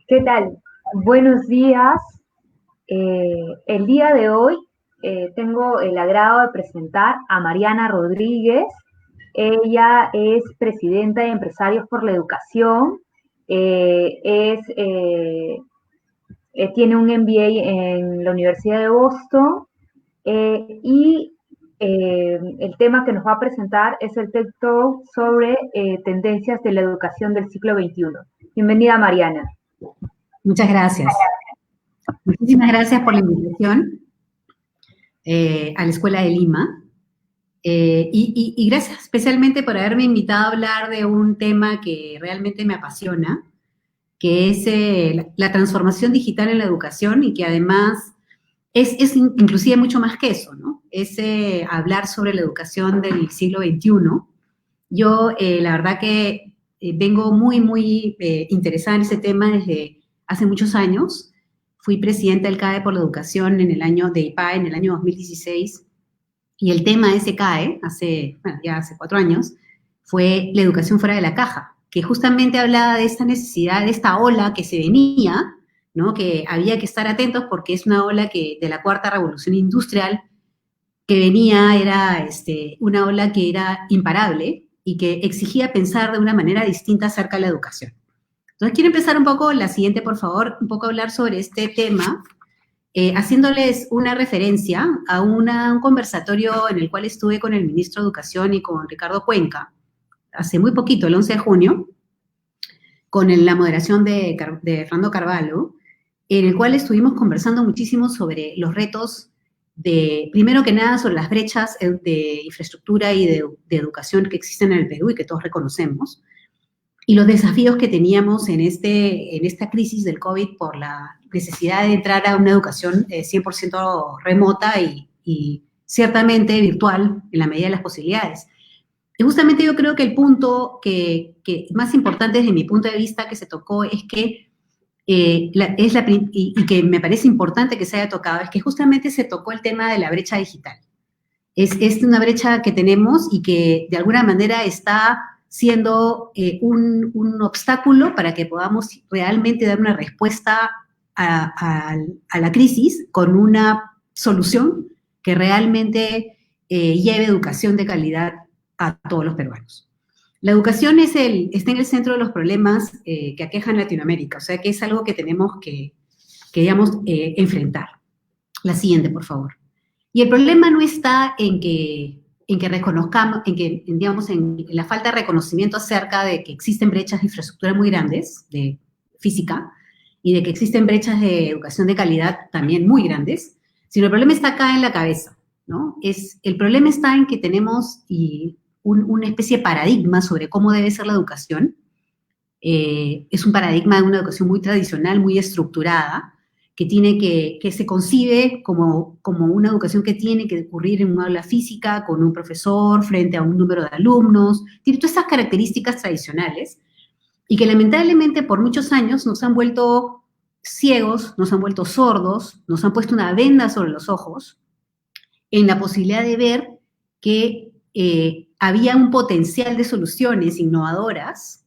¿Qué tal? Buenos días. El día de hoy tengo el agrado de presentar a Mariana Rodríguez. Ella es presidenta de Empresarios por la Educación. Tiene un MBA en la Universidad de Boston y el tema que nos va a presentar es el TED Talk sobre tendencias de la educación del siglo XXI. Bienvenida, Mariana. Muchas gracias. Muchísimas gracias por la invitación a la Escuela de Lima. Y gracias especialmente por haberme invitado a hablar de un tema que realmente me apasiona, que es la transformación digital en la educación y que además es inclusive mucho más que eso, ¿no? Es hablar sobre la educación del siglo XXI. Yo, la verdad que vengo muy interesada en ese tema desde hace muchos años. Fui presidenta del CAE por la Educación en el año de IPAE, en el año 2016, y el tema de ese CAE, ya hace 4 años, fue la educación fuera de la caja, que justamente hablaba de esta necesidad, de esta ola que se venía, ¿no? Que había que estar atentos porque es una ola de la cuarta revolución industrial que venía, era una ola que era imparable y que exigía pensar de una manera distinta acerca de la educación. Entonces quiero empezar un poco, la siguiente por favor, un poco a hablar sobre este tema, haciéndoles una referencia a un conversatorio en el cual estuve con el ministro de Educación y con Ricardo Cuenca, hace muy poquito, el 11 de junio, con la moderación de Fernando Carvalho, en el cual estuvimos conversando muchísimo sobre los retos primero que nada, sobre las brechas de infraestructura y de educación que existen en el Perú y que todos reconocemos, y los desafíos que teníamos en esta crisis del COVID por la necesidad de entrar a una educación 100% remota y ciertamente virtual en la medida de las posibilidades. Y justamente yo creo que el punto que más importante desde mi punto de vista que se tocó es que, y que me parece importante que se haya tocado, es que justamente se tocó el tema de la brecha digital. Es una brecha que tenemos y que de alguna manera está siendo un obstáculo para que podamos realmente dar una respuesta a la crisis con una solución que realmente lleve educación de calidad a todos los peruanos. La educación está en el centro de los problemas que aquejan Latinoamérica, o sea que es algo que tenemos que digamos, enfrentar. La siguiente, por favor. Y el problema no está en que reconozcamos, digamos, en la falta de reconocimiento acerca de que existen brechas de infraestructura muy grandes, de física, y de que existen brechas de educación de calidad también muy grandes, sino el problema está acá en la cabeza, ¿no? El problema está en que tenemos una especie de paradigma sobre cómo debe ser la educación. Es un paradigma de una educación muy tradicional, muy estructurada, que se concibe como una educación que tiene que ocurrir en un aula física, con un profesor, frente a un número de alumnos, tiene todas estas características tradicionales, y que lamentablemente por muchos años nos han vuelto ciegos, nos han vuelto sordos, nos han puesto una venda sobre los ojos, en la posibilidad de ver que había un potencial de soluciones innovadoras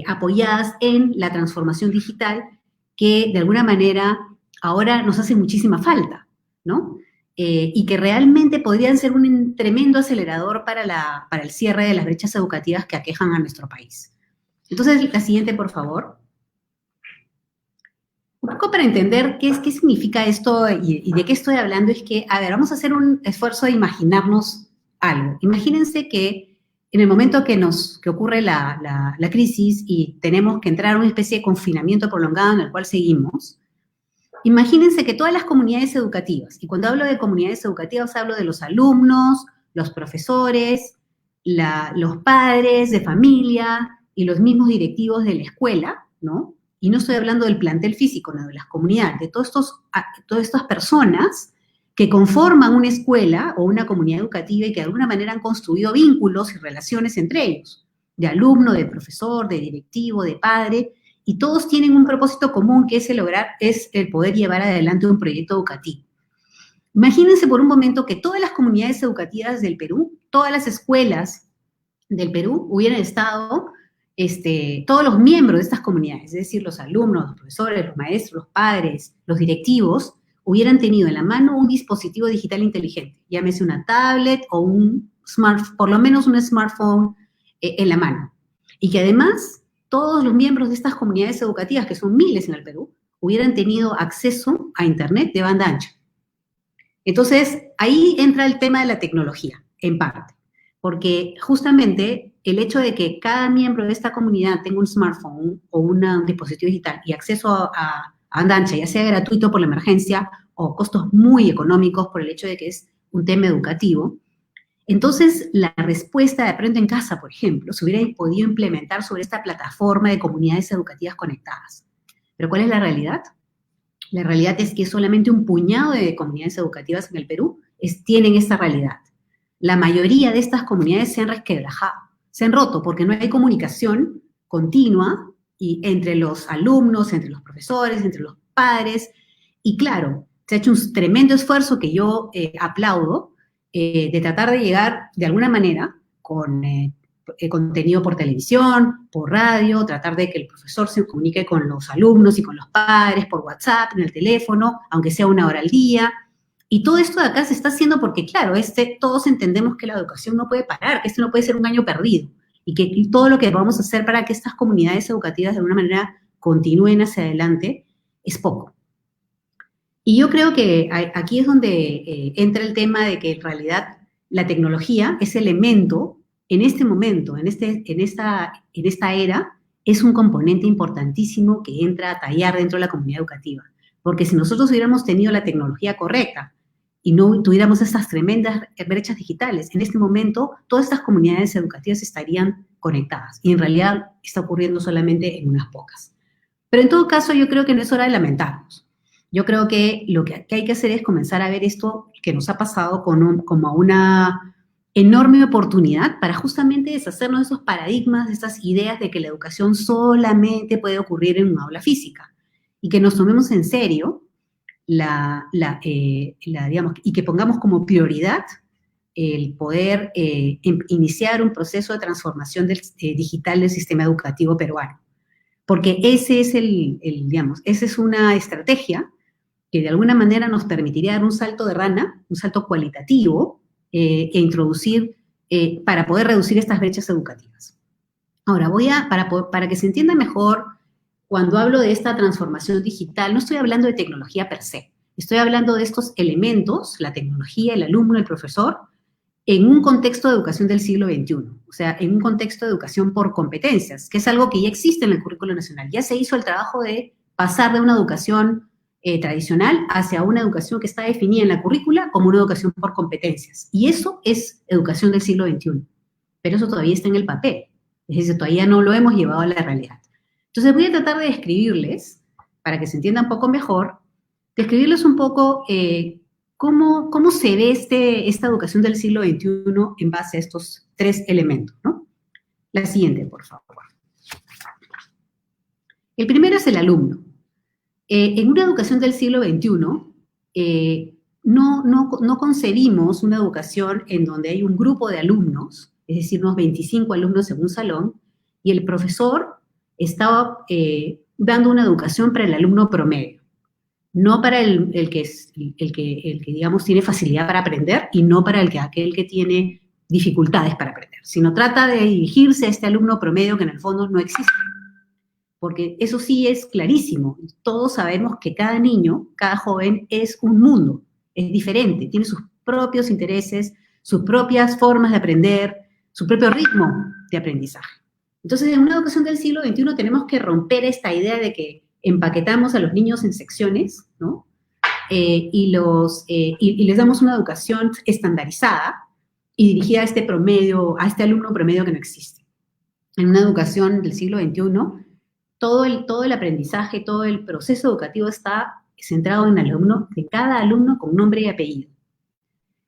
apoyadas en la transformación digital que de alguna manera ahora nos hace muchísima falta, ¿no? Y que realmente podrían ser un tremendo acelerador para el cierre de las brechas educativas que aquejan a nuestro país. Entonces, la siguiente, por favor. Un poco para entender qué significa esto y de qué estoy hablando es que, a ver, vamos a hacer un esfuerzo de imaginarnos algo. Imagínense que en el momento que ocurre la crisis y tenemos que entrar a una especie de confinamiento prolongado en el cual seguimos, imagínense que todas las comunidades educativas, y cuando hablo de comunidades educativas hablo de los alumnos, los profesores, los padres de familia y los mismos directivos de la escuela, ¿no? Y no estoy hablando del plantel físico, no, de las comunidades, de todas estas personas que conforman una escuela o una comunidad educativa y que de alguna manera han construido vínculos y relaciones entre ellos, de alumno, de profesor, de directivo, de padre, y todos tienen un propósito común que es el poder llevar adelante un proyecto educativo. Imagínense por un momento que todas las comunidades educativas del Perú, todas las escuelas del Perú hubieran estado todos los miembros de estas comunidades, es decir, los alumnos, los profesores, los maestros, los padres, los directivos, hubieran tenido en la mano un dispositivo digital inteligente, llámese una tablet o por lo menos un smartphone en la mano. Y que además todos los miembros de estas comunidades educativas, que son miles en el Perú, hubieran tenido acceso a Internet de banda ancha. Entonces, ahí entra el tema de la tecnología, en parte, porque justamente el hecho de que cada miembro de esta comunidad tenga un smartphone o un dispositivo digital y acceso a banda ancha, ya sea gratuito por la emergencia o costos muy económicos por el hecho de que es un tema educativo, entonces la respuesta de Aprendo en Casa, por ejemplo, se hubiera podido implementar sobre esta plataforma de comunidades educativas conectadas. ¿Pero cuál es la realidad? La realidad es que solamente un puñado de comunidades educativas en el Perú tienen esta realidad. La mayoría de estas comunidades se han resquebrajado, se han roto porque no hay comunicación continua entre los alumnos, entre los profesores, entre los padres. Y claro, se ha hecho un tremendo esfuerzo que yo aplaudo de tratar de llegar de alguna manera con contenido por televisión, por radio, tratar de que el profesor se comunique con los alumnos y con los padres por WhatsApp, en el teléfono, aunque sea 1 hora al día. Y todo esto de acá se está haciendo porque, claro, todos entendemos que la educación no puede parar, que esto no puede ser un año perdido, y que todo lo que vamos a hacer para que estas comunidades educativas de alguna manera continúen hacia adelante es poco. Y yo creo que aquí es donde entra el tema de que en realidad la tecnología, ese elemento, en este momento, en esta era, es un componente importantísimo que entra a tallar dentro de la comunidad educativa. Porque si nosotros hubiéramos tenido la tecnología correcta y no tuviéramos estas tremendas brechas digitales, en este momento todas estas comunidades educativas estarían conectadas. Y en realidad está ocurriendo solamente en unas pocas. Pero en todo caso, yo creo que no es hora de lamentarnos. Yo creo que lo que hay que hacer es comenzar a ver esto que nos ha pasado como una enorme oportunidad para justamente deshacernos de esos paradigmas, de esas ideas de que la educación solamente puede ocurrir en un aula física y que nos tomemos en serio digamos, y que pongamos como prioridad el poder iniciar un proceso de transformación digital del sistema educativo peruano. Porque ese es digamos, esa es una estrategia que de alguna manera nos permitiría dar un salto de rana, un salto cualitativo, e introducir, para poder reducir estas brechas educativas. Ahora, para que se entienda mejor, cuando hablo de esta transformación digital, no estoy hablando de tecnología per se, estoy hablando de estos elementos, la tecnología, el alumno, el profesor, en un contexto de educación del siglo XXI, o sea, en un contexto de educación por competencias, que es algo que ya existe en el currículo nacional. Ya se hizo el trabajo de pasar de una educación tradicional hacia una educación que está definida en la currícula como una educación por competencias. Y eso es educación del siglo XXI. Pero eso todavía está en el papel. Es decir, todavía no lo hemos llevado a la realidad. Entonces voy a tratar de describirles, para que se entienda un poco mejor, describirles un poco cómo se ve esta educación del siglo XXI en base a estos 3 elementos, ¿no? La siguiente, por favor. El primero es el alumno. En una educación del siglo XXI, no concebimos una educación en donde hay un grupo de alumnos, es decir, unos 25 alumnos en un salón, y el profesor está dando una educación para el alumno promedio, no para el que digamos, tiene facilidad para aprender y no para aquel que tiene dificultades para aprender, sino trata de dirigirse a este alumno promedio que en el fondo no existe. Porque eso sí es clarísimo. Todos sabemos que cada niño, cada joven es un mundo, es diferente, tiene sus propios intereses, sus propias formas de aprender, su propio ritmo de aprendizaje. Entonces, en una educación del siglo XXI tenemos que romper esta idea de que empaquetamos a los niños en secciones, ¿no? Y les damos una educación estandarizada y dirigida a este alumno promedio que no existe. En una educación del siglo XXI, todo el aprendizaje, todo el proceso educativo está centrado en cada alumno con nombre y apellido.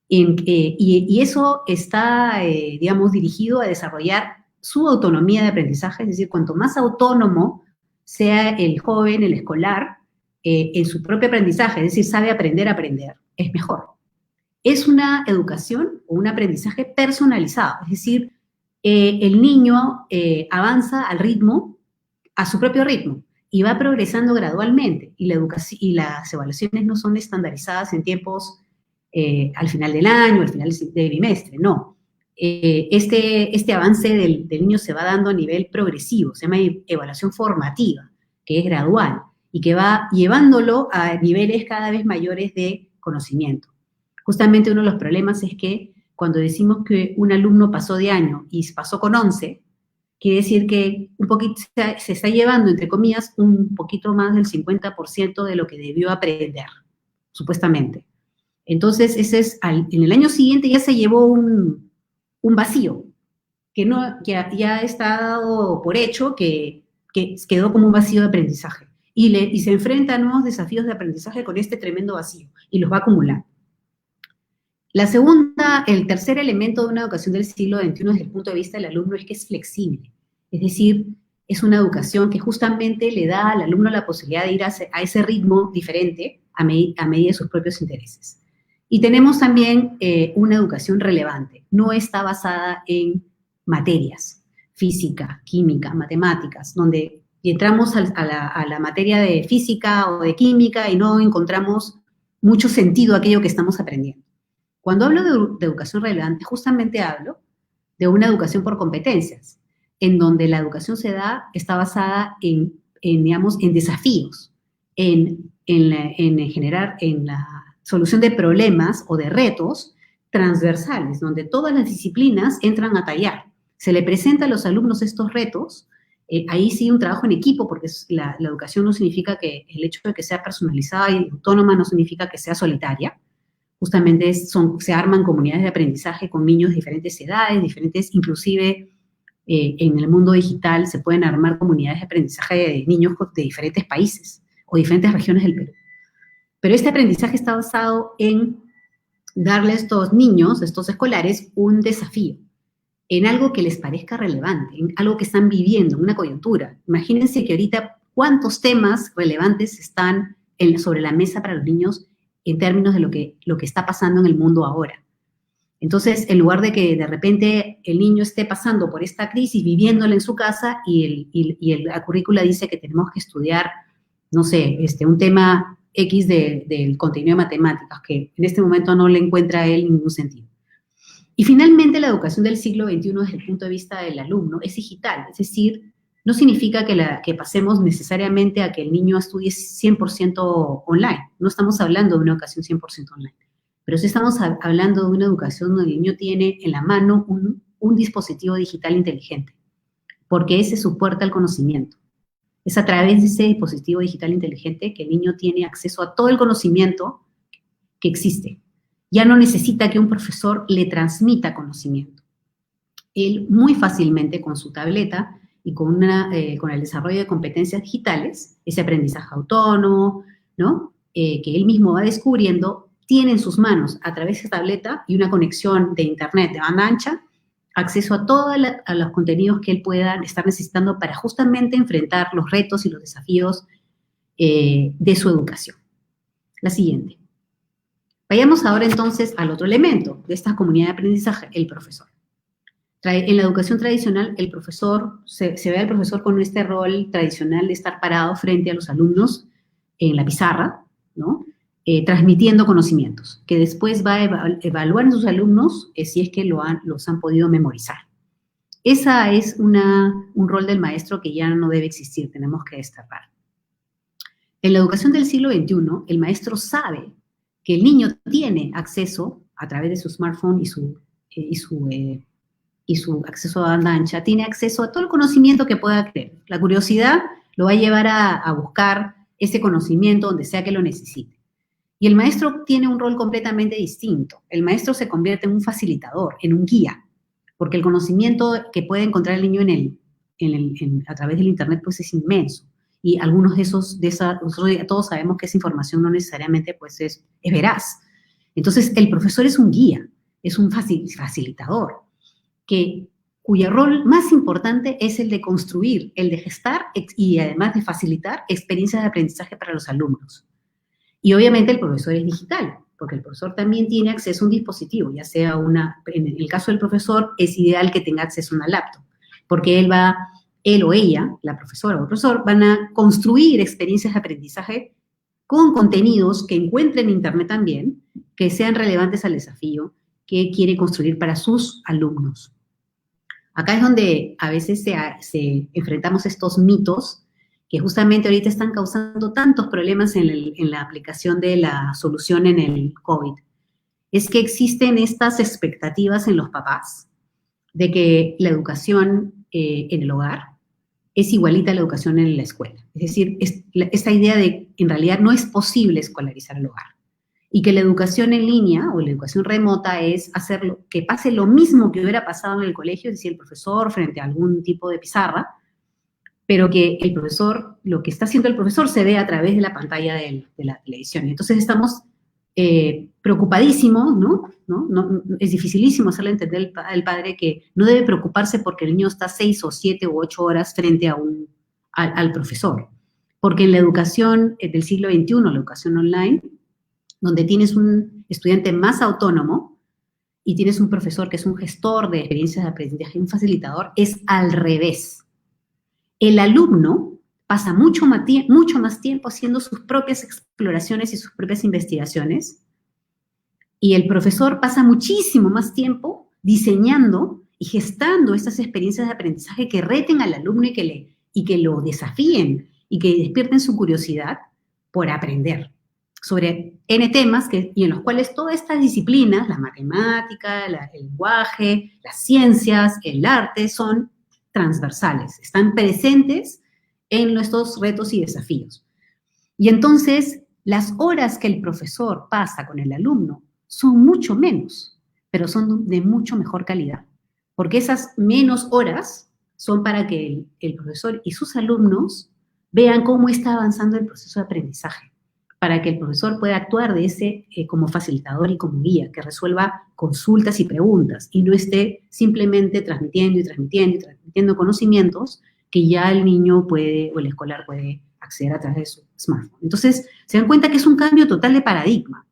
Y eso está, digamos, dirigido a desarrollar su autonomía de aprendizaje, es decir, cuanto más autónomo sea el joven, el escolar, en su propio aprendizaje, es decir, sabe aprender a aprender, es mejor. Es una educación o un aprendizaje personalizado, es decir, el niño avanza a su propio ritmo, y va progresando gradualmente, y las evaluaciones no son estandarizadas en tiempos al final del año, al final del bimestre, no. Este avance del niño se va dando a nivel progresivo, se llama evaluación formativa, que es gradual, y que va llevándolo a niveles cada vez mayores de conocimiento. Justamente uno de los problemas es que cuando decimos que un alumno pasó de año y pasó con 11, quiere decir que un poquito se está llevando, entre comillas, un poquito más del 50% de lo que debió aprender, supuestamente. Entonces, en el año siguiente ya se llevó un vacío, que ya está dado por hecho que quedó como un vacío de aprendizaje. Y se enfrenta a nuevos desafíos de aprendizaje con este tremendo vacío, y los va acumulando. El tercer elemento de una educación del siglo XXI desde el punto de vista del alumno es que es flexible. Es decir, es una educación que justamente le da al alumno la posibilidad de ir a ese ritmo diferente a medida de sus propios intereses. Y tenemos también una educación relevante. No está basada en materias, física, química, matemáticas, donde entramos a la materia de física o de química y no encontramos mucho sentido a aquello que estamos aprendiendo. Cuando hablo de educación relevante, justamente hablo de una educación por competencias, en donde la educación está basada en desafíos, en la solución de problemas o de retos transversales, donde todas las disciplinas entran a tallar. Se le presenta a los alumnos estos retos, ahí sí un trabajo en equipo, porque la educación no significa que el hecho de que sea personalizada y autónoma no significa que sea solitaria. Justamente se arman comunidades de aprendizaje con niños de diferentes edades, inclusive en el mundo digital se pueden armar comunidades de aprendizaje de niños de diferentes países o diferentes regiones del Perú. Pero este aprendizaje está basado en darle a estos niños, a estos escolares, un desafío, en algo que les parezca relevante, en algo que están viviendo, en una coyuntura. Imagínense que ahorita cuántos temas relevantes están sobre la mesa para los niños en términos de lo que está pasando en el mundo ahora. Entonces, en lugar de que de repente el niño esté pasando por esta crisis, viviéndola en su casa, la currícula dice que tenemos que estudiar, no sé, un tema X del contenido de matemáticas, que en este momento no le encuentra a él ningún sentido. Y finalmente, la educación del siglo XXI desde el punto de vista del alumno es digital, es decir, no significa que pasemos necesariamente a que el niño estudie 100% online. No estamos hablando de una educación 100% online. Pero sí estamos hablando de una educación donde el niño tiene en la mano un dispositivo digital inteligente, porque ese es su puerta al conocimiento. Es a través de ese dispositivo digital inteligente que el niño tiene acceso a todo el conocimiento que existe. Ya no necesita que un profesor le transmita conocimiento. Él muy fácilmente con su tableta y con el desarrollo de competencias digitales, ese aprendizaje autónomo, ¿no? Que él mismo va descubriendo, tiene en sus manos, a través de esa tableta y una conexión de internet de banda ancha, acceso a todos los contenidos que él pueda estar necesitando para justamente enfrentar los retos y los desafíos de su educación. La siguiente. Vayamos ahora entonces al otro elemento de esta comunidad de aprendizaje, el profesor. En la educación tradicional, el profesor, se ve al profesor con este rol tradicional de estar parado frente a los alumnos en la pizarra, ¿no? Transmitiendo conocimientos, que después va a evaluar en sus alumnos si es que los han podido memorizar. Esa es un rol del maestro que ya no debe existir, tenemos que destapar. En la educación del siglo XXI, el maestro sabe que el niño tiene acceso, a través de su smartphone y su acceso a banda ancha, tiene acceso a todo el conocimiento que pueda querer. La curiosidad lo va a llevar a buscar ese conocimiento donde sea que lo necesite. Y el maestro tiene un rol completamente distinto. El maestro se convierte en un facilitador, en un guía, porque el conocimiento que puede encontrar el niño a través del internet pues es inmenso. Y algunos todos sabemos que esa información no necesariamente pues es veraz. Entonces, el profesor es un guía, es un facilitador, cuyo rol más importante es el de construir, el de gestar y además de facilitar experiencias de aprendizaje para los alumnos. Y obviamente el profesor es digital, porque el profesor también tiene acceso a un dispositivo, ya sea en el caso del profesor, es ideal que tenga acceso a una laptop, porque él o ella, la profesora o el profesor, van a construir experiencias de aprendizaje con contenidos que encuentren en Internet también, que sean relevantes al desafío que quiere construir para sus alumnos. Acá es donde a veces se enfrentamos estos mitos que justamente ahorita están causando tantos problemas en la aplicación de la solución en el COVID. Es que existen estas expectativas en los papás de que la educación en el hogar es igualita a la educación en la escuela. Es decir, esta idea de en realidad no es posible escolarizar el hogar. Y que la educación en línea o la educación remota es hacerlo, que pase lo mismo que hubiera pasado en el colegio, es decir, el profesor frente a algún tipo de pizarra, pero que el profesor, lo que está haciendo el profesor se ve a través de la pantalla de la televisión. Entonces estamos preocupadísimos, ¿no? Es dificilísimo hacerle entender al padre que no debe preocuparse porque el niño está 6 o 7 u 8 horas frente al profesor. Porque en la educación del siglo XXI, la educación online, donde tienes un estudiante más autónomo y tienes un profesor que es un gestor de experiencias de aprendizaje, un facilitador, es al revés. El alumno pasa mucho más tiempo haciendo sus propias exploraciones y sus propias investigaciones, y el profesor pasa muchísimo más tiempo diseñando y gestando estas experiencias de aprendizaje que reten al alumno y que lo desafíen y que despierten su curiosidad por aprender sobre N temas y en los cuales todas estas disciplinas, la matemática, el lenguaje, las ciencias, el arte, son transversales, están presentes en nuestros retos y desafíos. Y entonces, las horas que el profesor pasa con el alumno son mucho menos, pero son de mucho mejor calidad, porque esas menos horas son para que el profesor y sus alumnos vean cómo está avanzando el proceso de aprendizaje, para que el profesor pueda actuar de ese como facilitador y como guía, que resuelva consultas y preguntas, y no esté simplemente transmitiendo conocimientos que ya el niño puede, o el escolar puede acceder a través de su smartphone. Entonces, se dan cuenta que es un cambio total de paradigma.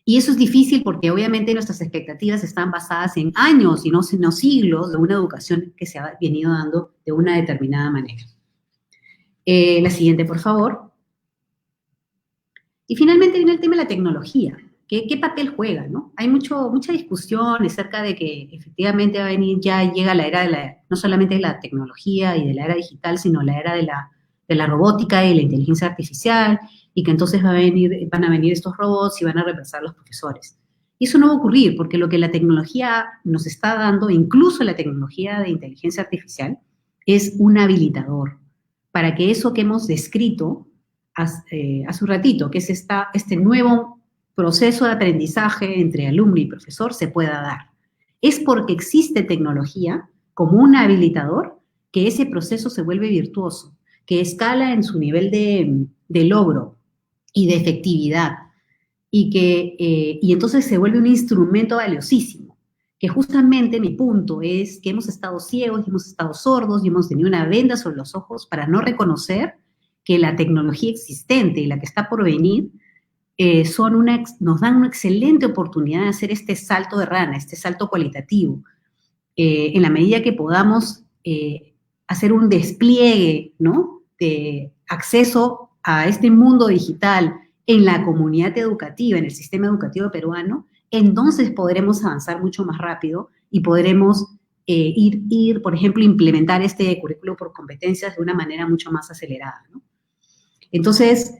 Y eso es difícil porque obviamente nuestras expectativas están basadas en años y no siglos de una educación que se ha venido dando de una determinada manera. La siguiente, por favor. Y finalmente viene el tema de la tecnología. ¿Qué papel juega, no? Hay mucha discusión acerca de que efectivamente va a venir, ya llega la era no solamente de la tecnología y de la era digital, sino la era de la robótica y la inteligencia artificial, y que entonces van a venir estos robots y van a reemplazar a los profesores. Y eso no va a ocurrir, porque lo que la tecnología nos está dando, incluso la tecnología de inteligencia artificial, es un habilitador para que eso que hemos descrito hace un ratito, que es este nuevo proceso de aprendizaje entre alumno y profesor, se pueda dar. Es porque existe tecnología como un habilitador que ese proceso se vuelve virtuoso, que escala en su nivel de logro y de efectividad, y entonces se vuelve un instrumento valiosísimo, que justamente mi punto es que hemos estado ciegos, hemos estado sordos y hemos tenido una venda sobre los ojos para no reconocer que la tecnología existente y la que está por venir nos dan una excelente oportunidad de hacer este salto de rana, este salto cualitativo, en la medida que podamos hacer un despliegue, ¿no?, de acceso a este mundo digital en la comunidad educativa, en el sistema educativo peruano, entonces podremos avanzar mucho más rápido y podremos por ejemplo, implementar este currículo por competencias de una manera mucho más acelerada, ¿no? Entonces,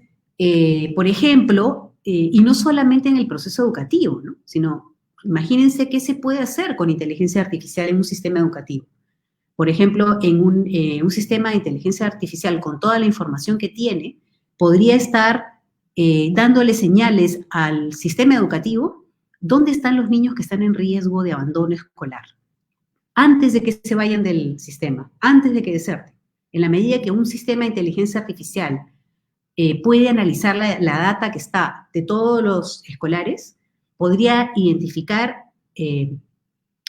por ejemplo, y no solamente en el proceso educativo, ¿no?, sino imagínense qué se puede hacer con inteligencia artificial en un sistema educativo. Por ejemplo, en un sistema de inteligencia artificial con toda la información que tiene, podría estar dándole señales al sistema educativo dónde están los niños que están en riesgo de abandono escolar, antes de que se vayan del sistema, antes de que deserten. En la medida que un sistema de inteligencia artificial puede analizar la data que está de todos los escolares, podría identificar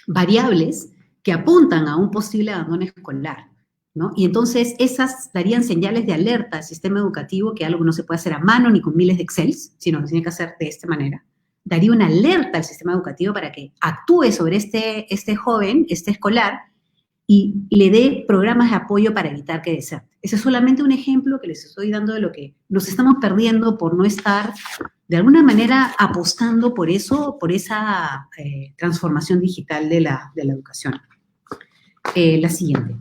variables que apuntan a un posible abandono escolar, ¿no? Y entonces esas darían señales de alerta al sistema educativo, que algo no se puede hacer a mano ni con miles de Excel, sino que se tiene que hacer de esta manera. daría una alerta al sistema educativo para que actúe sobre este joven, este escolar, y le dé programas de apoyo para evitar que deserte. Ese es solamente un ejemplo que les estoy dando de lo que nos estamos perdiendo por no estar, de alguna manera, apostando por eso, por esa transformación digital de la educación. La siguiente.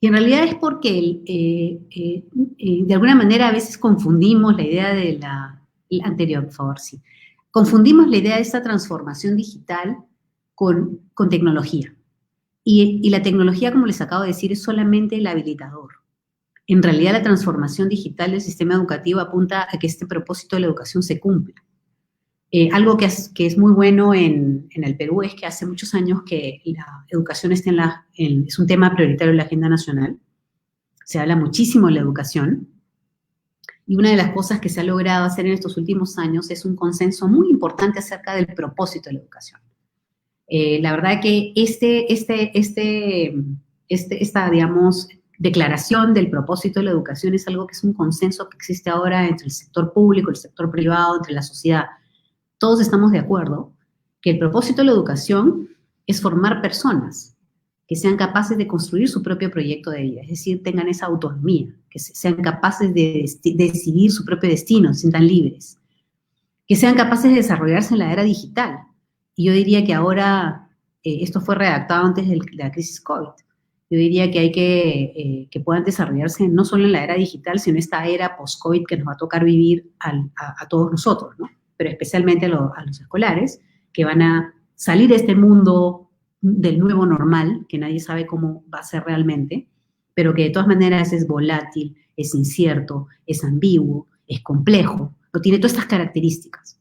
Y en realidad es porque de alguna manera a veces confundimos la idea de la anterior, por favor, sí. Confundimos la idea de esta transformación digital con tecnología. Y la tecnología, como les acabo de decir, es solamente el habilitador. En realidad la transformación digital del sistema educativo apunta a que este propósito de la educación se cumpla. Algo que es muy bueno en el Perú es que hace muchos años que la educación está es un tema prioritario en la agenda nacional. Se habla muchísimo de la educación. Y una de las cosas que se ha logrado hacer en estos últimos años es un consenso muy importante acerca del propósito de la educación. La verdad que esta, digamos, declaración del propósito de la educación es algo que es un consenso que existe ahora entre el sector público, el sector privado, entre la sociedad. Todos estamos de acuerdo que el propósito de la educación es formar personas que sean capaces de construir su propio proyecto de vida, es decir, tengan esa autonomía, que sean capaces de decidir su propio destino, se sientan libres, que sean capaces de desarrollarse en la era digital. Y yo diría que ahora, esto fue redactado antes de la crisis COVID, yo diría que hay que puedan desarrollarse no solo en la era digital, sino en esta era post-COVID que nos va a tocar vivir a todos nosotros, ¿no? Pero especialmente a los escolares, que van a salir de este mundo del nuevo normal, que nadie sabe cómo va a ser realmente, pero que de todas maneras es volátil, es incierto, es ambiguo, es complejo, no tiene todas estas características.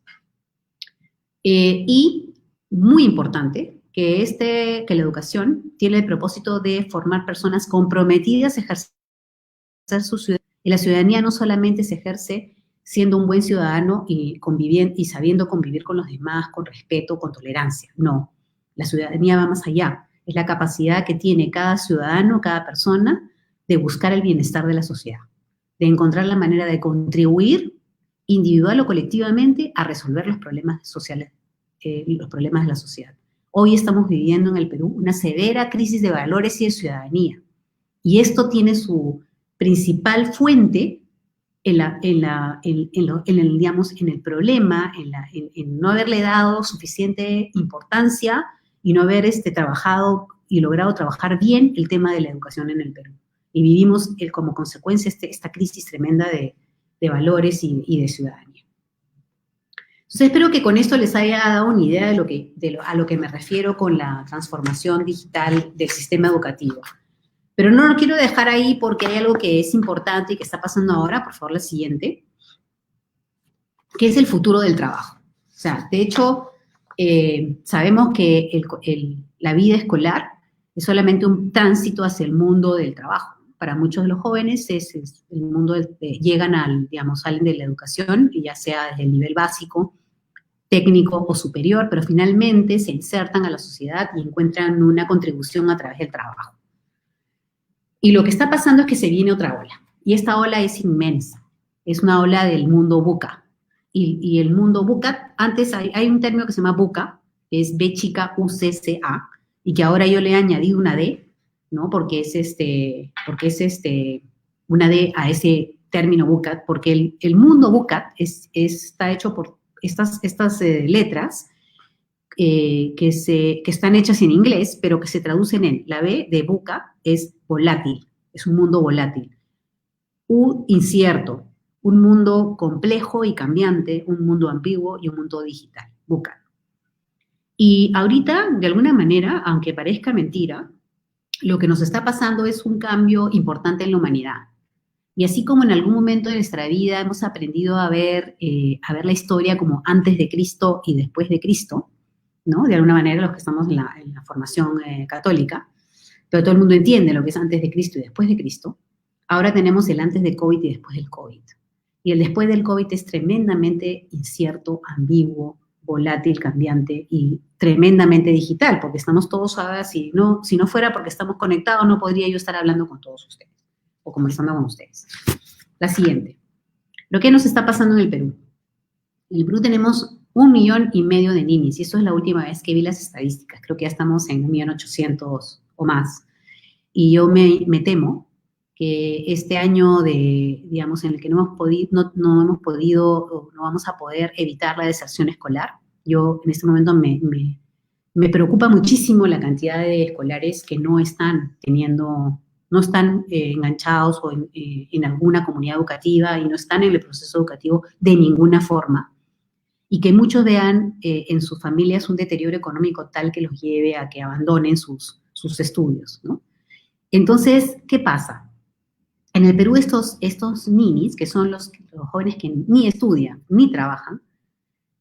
Y muy importante, que la educación tiene el propósito de formar personas comprometidas a ejercer su ciudadanía. Y la ciudadanía no solamente se ejerce siendo un buen ciudadano y sabiendo convivir con los demás, con respeto, con tolerancia. No, la ciudadanía va más allá. Es la capacidad que tiene cada ciudadano, cada persona, de buscar el bienestar de la sociedad, de encontrar la manera de contribuir individual o colectivamente a resolver los problemas sociales, los problemas de la sociedad. Hoy estamos viviendo en el Perú una severa crisis de valores y de ciudadanía. Y esto tiene su principal fuente en el problema, en no haberle dado suficiente importancia y no haber trabajado y logrado trabajar bien el tema de la educación en el Perú. Y vivimos como consecuencia esta crisis tremenda de valores y de ciudadanía. Entonces espero que con esto les haya dado una idea a lo que me refiero con la transformación digital del sistema educativo. Pero no lo quiero dejar ahí porque hay algo que es importante y que está pasando ahora, por favor, la siguiente, que es el futuro del trabajo. O sea, de hecho, sabemos que la vida escolar es solamente un tránsito hacia el mundo del trabajo. Para muchos de los jóvenes es el mundo, salen de la educación, ya sea desde el nivel básico, técnico o superior, pero finalmente se insertan a la sociedad y encuentran una contribución a través del trabajo. Y lo que está pasando es que se viene otra ola, y esta ola es inmensa, es una ola del mundo VUCA. Y el mundo VUCA, antes hay un término que se llama VUCA, que es B chica UCCA, y que ahora yo le he añadido una D, ¿no? Porque es una D a ese término VUCA, porque el mundo VUCA está hecho por estas letras que están hechas en inglés, pero que se traducen en la B de VUCA es volátil, es un mundo volátil. U, incierto, un mundo complejo y cambiante, un mundo ambiguo y un mundo digital, VUCA. Y ahorita, de alguna manera, aunque parezca mentira, lo que nos está pasando es un cambio importante en la humanidad. Y así como en algún momento de nuestra vida hemos aprendido a ver la historia como antes de Cristo y después de Cristo, ¿no? De alguna manera los que estamos en la formación católica, pero todo el mundo entiende lo que es antes de Cristo y después de Cristo. Ahora tenemos el antes de COVID y después del COVID. Y el después del COVID es tremendamente incierto, ambiguo, volátil, cambiante y tremendamente digital, porque estamos todos ahora, si no fuera porque estamos conectados, no podría yo estar hablando con todos ustedes o conversando con ustedes. La siguiente. ¿Lo que nos está pasando en el Perú? En el Perú tenemos 1,5 millones de ninis, y eso es la última vez que vi las estadísticas. Creo que ya estamos en 1,800,000 o más. Y yo me temo que este año digamos, en el que no hemos podido o no vamos a poder evitar la deserción escolar. Yo en este momento me preocupa muchísimo la cantidad de escolares que no están enganchados o en alguna comunidad educativa y no están en el proceso educativo de ninguna forma. Y que muchos vean en sus familias un deterioro económico tal que los lleve a que abandonen sus estudios, ¿no? Entonces, ¿qué pasa? En el Perú estos ninis, que son los jóvenes que ni estudian ni trabajan,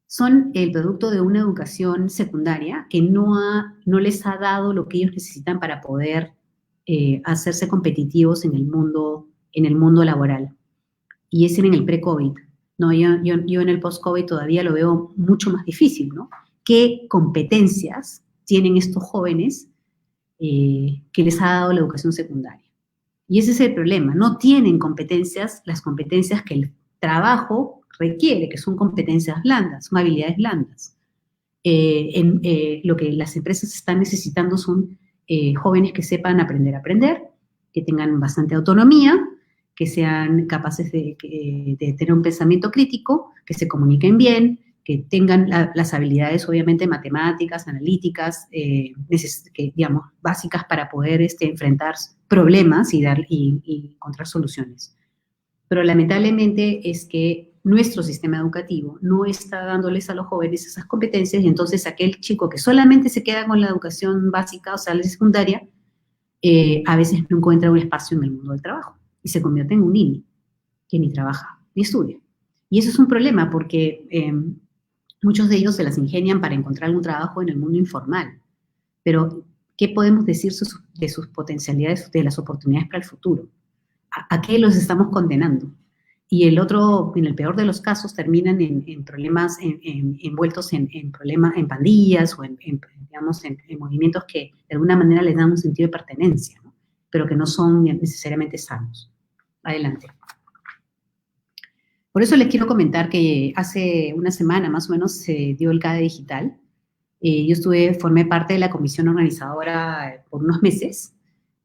son el producto de una educación secundaria que no les ha dado lo que ellos necesitan para poder hacerse competitivos en el mundo laboral. Y es en el pre-COVID. No, yo en el post-COVID todavía lo veo mucho más difícil, ¿no? ¿Qué competencias tienen estos jóvenes que les ha dado la educación secundaria? Y ese es el problema, no tienen las competencias que el trabajo requiere, que son competencias blandas, son habilidades blandas. Lo que las empresas están necesitando son jóvenes que sepan aprender a aprender, que tengan bastante autonomía, que sean capaces de tener un pensamiento crítico, que se comuniquen bien, que tengan las habilidades, obviamente, matemáticas, analíticas, digamos, básicas para poder enfrentar problemas y encontrar soluciones. Pero lamentablemente es que nuestro sistema educativo no está dándoles a los jóvenes esas competencias, y entonces aquel chico que solamente se queda con la educación básica, o sea, la secundaria, a veces no encuentra un espacio en el mundo del trabajo y se convierte en un niño que ni trabaja ni estudia. Y eso es un problema porque muchos de ellos se las ingenian para encontrar algún trabajo en el mundo informal. Pero, ¿qué podemos decir de sus potencialidades, de las oportunidades para el futuro? ¿A qué los estamos condenando? Y el otro, en el peor de los casos, terminan en problemas, envueltos en problemas, en pandillas o digamos, en movimientos que de alguna manera les dan un sentido de pertenencia, ¿no? Pero que no son necesariamente sanos. Adelante. Por eso les quiero comentar que hace una semana más o menos se dio el CADE Digital. Yo formé parte de la comisión organizadora por unos meses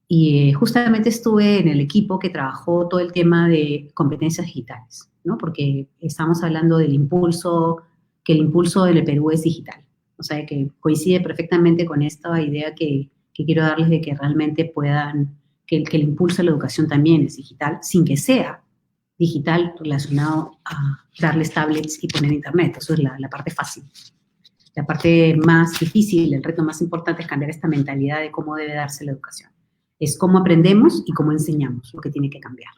y justamente estuve en el equipo que trabajó todo el tema de competencias digitales, ¿no? Porque estamos hablando del impulso, que el impulso en el Perú es digital. O sea, que coincide perfectamente con esta idea que quiero darles de que realmente que el impulso a la educación también es digital, sin que sea digital relacionado a darles tablets y poner internet. Eso es la parte fácil. La parte más difícil, el reto más importante es cambiar esta mentalidad de cómo debe darse la educación. Es cómo aprendemos y cómo enseñamos lo que tiene que cambiar.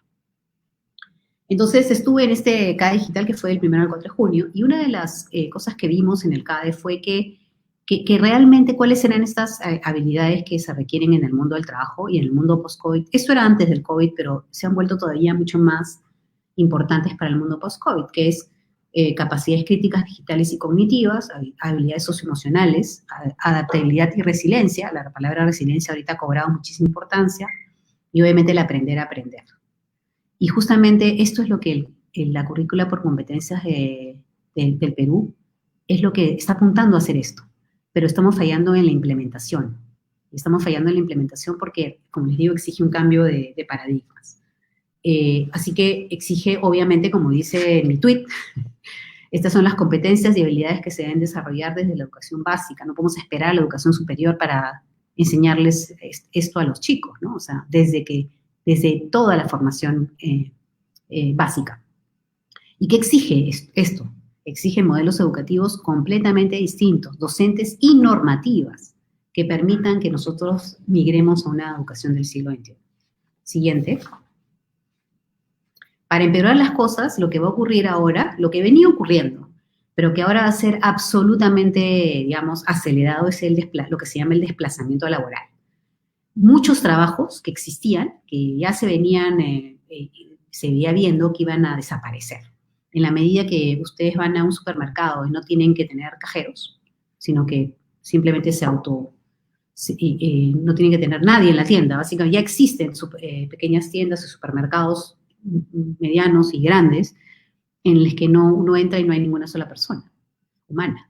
Entonces estuve en este CADE Digital que fue del 1 al 4 de junio y una de las cosas que vimos en el CADE fue que realmente cuáles eran estas habilidades que se requieren en el mundo del trabajo y en el mundo post-COVID. Esto era antes del COVID, pero se han vuelto todavía mucho más importantes para el mundo post-COVID, que es capacidades críticas digitales y cognitivas, habilidades socioemocionales, adaptabilidad y resiliencia. La palabra resiliencia ahorita ha cobrado muchísima importancia, y obviamente el aprender a aprender. Y justamente esto es lo que la currícula por competencias del Perú es lo que está apuntando a hacer esto, pero estamos fallando en la implementación. Estamos fallando en la implementación porque, como les digo, exige un cambio de paradigmas. Así que exige, obviamente, como dice en mi tweet, estas son las competencias y habilidades que se deben desarrollar desde la educación básica. No podemos esperar a la educación superior para enseñarles esto a los chicos, ¿no? O sea, desde toda la formación básica. ¿Y qué exige esto? Exige modelos educativos completamente distintos, docentes y normativas, que permitan que nosotros migremos a una educación del siglo XXI. Siguiente. Para empeorar las cosas, lo que va a ocurrir ahora, lo que venía ocurriendo, pero que ahora va a ser absolutamente, digamos, acelerado, es lo que se llama el desplazamiento laboral. Muchos trabajos que existían, que ya se veía viendo que iban a desaparecer. En la medida que ustedes van a un supermercado y no tienen que tener cajeros, sino que simplemente no tienen que tener nadie en la tienda. Básicamente ya existen pequeñas tiendas y supermercados medianos y grandes en las que uno entra y no hay ninguna sola persona humana.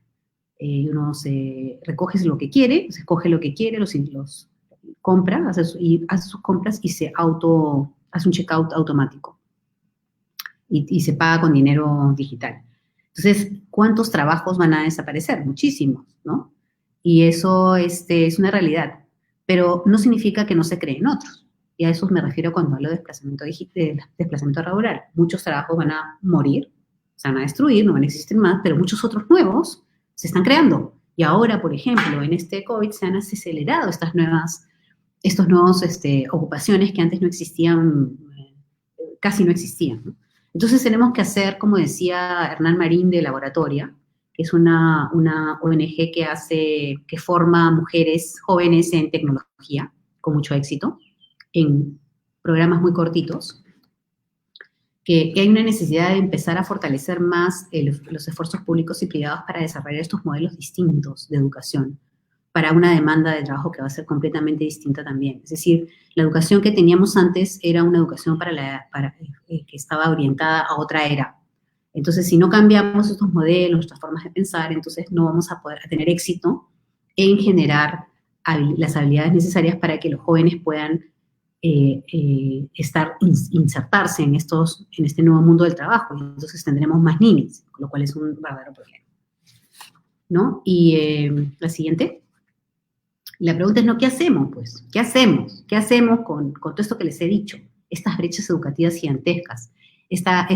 Y uno se recoge lo que quiere, se escoge lo que quiere, los compra, hace sus compras y hace un checkout automático. Y se paga con dinero digital. Entonces, ¿cuántos trabajos van a desaparecer? Muchísimos, ¿no? Y eso es una realidad, pero no significa que no se creen otros. Y a eso me refiero cuando hablo de desplazamiento laboral. Muchos trabajos van a morir, se van a destruir, no van a existir más, pero muchos otros nuevos se están creando. Y ahora, por ejemplo, en este COVID se han acelerado estos nuevos ocupaciones que antes no existían, casi no existían, ¿no? Entonces tenemos que hacer, como decía Hernán Marín de Laboratoria, que es una ONG que forma mujeres jóvenes en tecnología, con mucho éxito, en programas muy cortitos, que hay una necesidad de empezar a fortalecer más los esfuerzos públicos y privados para desarrollar estos modelos distintos de educación, para una demanda de trabajo que va a ser completamente distinta también. Es decir, la educación que teníamos antes era una educación que estaba orientada a otra era. Entonces, si no cambiamos estos modelos, nuestras formas de pensar, entonces no vamos a poder tener éxito en generar las habilidades necesarias para que los jóvenes puedan insertarse en este nuevo mundo del trabajo. Y entonces tendremos más ninis, lo cual es un verdadero problema, ¿no? Y la siguiente. La pregunta es, ¿no? ¿Qué hacemos, pues? ¿Qué hacemos? ¿Qué hacemos con todo esto que les he dicho? Estas brechas educativas gigantescas, esta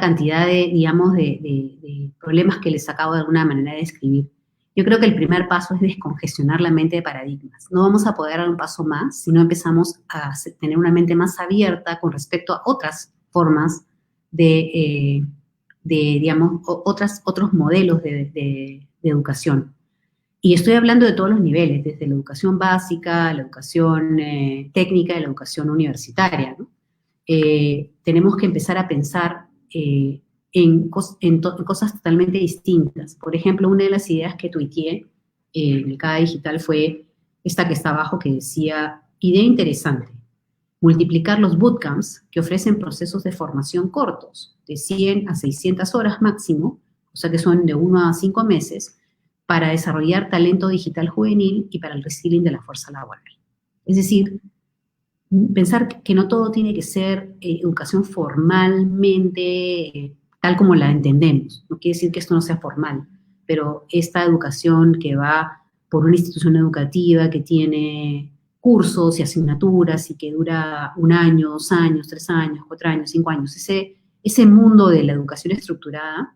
cantidad de problemas que les acabo de alguna manera de describir. Yo creo que el primer paso es descongestionar la mente de paradigmas. No vamos a poder dar un paso más si no empezamos a tener una mente más abierta con respecto a otras formas otros modelos de educación. Y estoy hablando de todos los niveles, desde la educación básica, la educación técnica y la educación universitaria, ¿no? Tenemos que empezar a pensar en cosas totalmente distintas. Por ejemplo, una de las ideas que tuiteé en el CADA Digital fue esta que está abajo, que decía, idea interesante, multiplicar los bootcamps que ofrecen procesos de formación cortos, de 100 a 600 horas máximo, o sea que son de 1 a 5 meses, para desarrollar talento digital juvenil y para el reskilling de la fuerza laboral. Es decir, pensar que no todo tiene que ser educación formalmente tal como la entendemos. No quiere decir que esto no sea formal, pero esta educación que va por una institución educativa que tiene cursos y asignaturas y que dura 1 año, 2 años, 3 años, 4 años, 5 años, ese mundo de la educación estructurada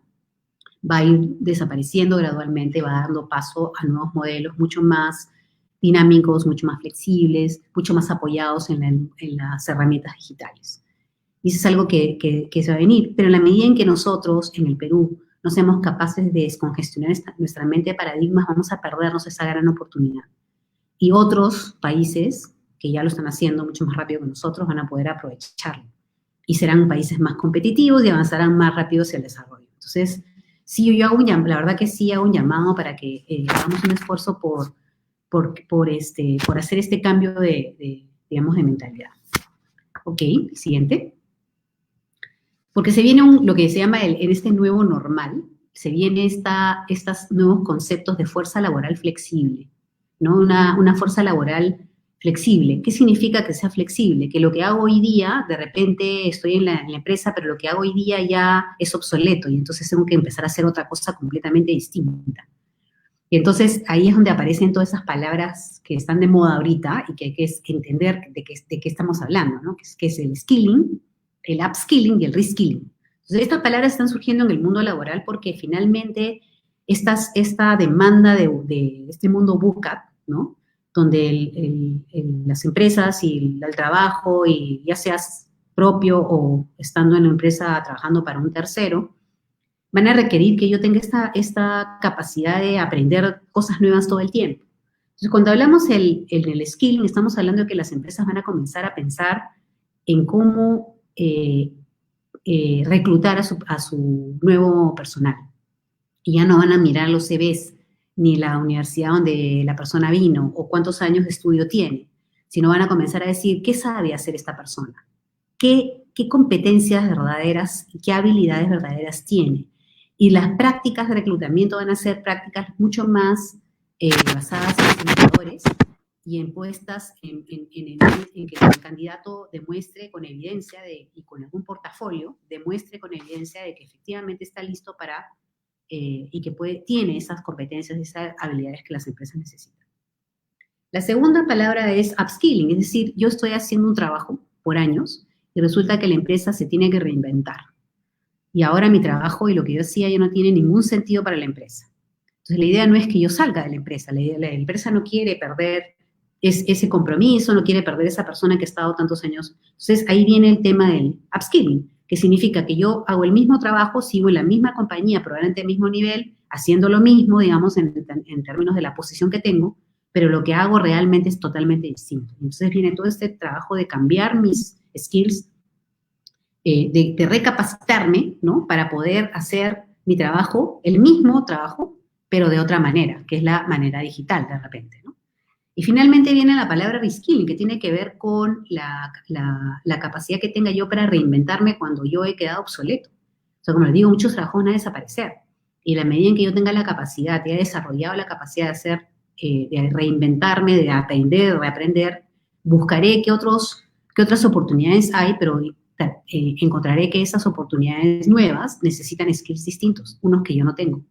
va a ir desapareciendo gradualmente, va dando paso a nuevos modelos mucho más dinámicos, mucho más flexibles, mucho más apoyados en las herramientas digitales. Y eso es algo que se va a venir. Pero en la medida en que nosotros, en el Perú, no seamos capaces de descongestionar nuestra mente de paradigmas, vamos a perdernos esa gran oportunidad. Y otros países, que ya lo están haciendo mucho más rápido que nosotros, van a poder aprovecharlo. Y serán países más competitivos y avanzarán más rápido hacia el desarrollo. Entonces, sí, yo la verdad que sí hago un llamado para que hagamos un esfuerzo por hacer este cambio de mentalidad. Ok, siguiente. Porque se viene lo que se llama en este nuevo normal, se viene estos nuevos conceptos de fuerza laboral flexible, ¿no? Una fuerza laboral flexible. ¿Qué significa que sea flexible? Que lo que hago hoy día, de repente estoy en la empresa, pero lo que hago hoy día ya es obsoleto y entonces tengo que empezar a hacer otra cosa completamente distinta. Y entonces ahí es donde aparecen todas esas palabras que están de moda ahorita y que hay que entender de qué estamos hablando, ¿no? Que es el skilling, el upskilling y el reskilling. Entonces estas palabras están surgiendo en el mundo laboral porque finalmente esta demanda de este mundo VUCA, ¿no? Donde las empresas y el trabajo, y ya seas propio o estando en la empresa trabajando para un tercero, van a requerir que yo tenga esta capacidad de aprender cosas nuevas todo el tiempo. Entonces, cuando hablamos en el skilling, estamos hablando de que las empresas van a comenzar a pensar en cómo reclutar a su nuevo personal. Y ya no van a mirar los CVs, ni la universidad donde la persona vino, o cuántos años de estudio tiene, sino van a comenzar a decir, ¿qué sabe hacer esta persona? ¿Qué qué competencias verdaderas y qué habilidades verdaderas tiene. Y las prácticas de reclutamiento van a ser prácticas mucho más basadas en indicadores y en puestas en que el candidato demuestre con evidencia y con algún portafolio, demuestre con evidencia de que efectivamente está listo para y que tiene esas competencias, esas habilidades que las empresas necesitan. La segunda palabra es upskilling, es decir, yo estoy haciendo un trabajo por años y resulta que la empresa se tiene que reinventar. Y ahora mi trabajo y lo que yo hacía ya no tiene ningún sentido para la empresa. Entonces la idea no es que yo salga de la empresa no quiere perder ese compromiso, no quiere perder esa persona que ha estado tantos años. Entonces ahí viene el tema del upskilling, que significa que yo hago el mismo trabajo, sigo en la misma compañía, probablemente al mismo nivel, haciendo lo mismo, digamos, en términos de la posición que tengo, pero lo que hago realmente es totalmente distinto. Entonces viene todo este trabajo de cambiar mis skills, de recapacitarme, ¿no? Para poder hacer mi trabajo, el mismo trabajo, pero de otra manera, que es la manera digital de repente, ¿no? Y finalmente viene la palabra reskilling, que tiene que ver con la capacidad que tenga yo para reinventarme cuando yo he quedado obsoleto. O sea, como les digo, muchos trabajos van a desaparecer. Y en la medida en que yo tenga la capacidad, y he desarrollado la capacidad de hacer, de reinventarme, de aprender, de reaprender, buscaré qué otras oportunidades hay, pero encontraré que esas oportunidades nuevas necesitan skills distintos, unos que yo no tengo.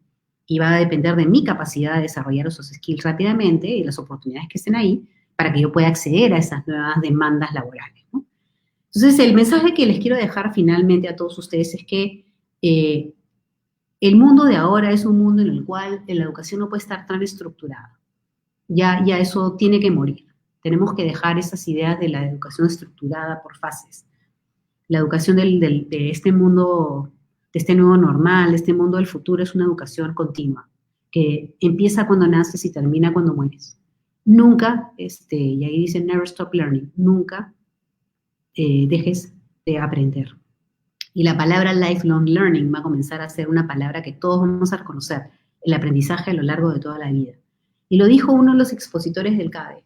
Y va a depender de mi capacidad de desarrollar esos skills rápidamente y las oportunidades que estén ahí para que yo pueda acceder a esas nuevas demandas laborales, ¿no? Entonces, el mensaje que les quiero dejar finalmente a todos ustedes es que el mundo de ahora es un mundo en el cual la educación no puede estar tan estructurada. Ya eso tiene que morir. Tenemos que dejar esas ideas de la educación estructurada por fases. La educación de este mundo, de este nuevo normal, de este mundo del futuro, es una educación continua, que empieza cuando naces y termina cuando mueres. Nunca, y ahí dice never stop learning, nunca dejes de aprender. Y la palabra lifelong learning va a comenzar a ser una palabra que todos vamos a reconocer, el aprendizaje a lo largo de toda la vida. Y lo dijo uno de los expositores del CADE,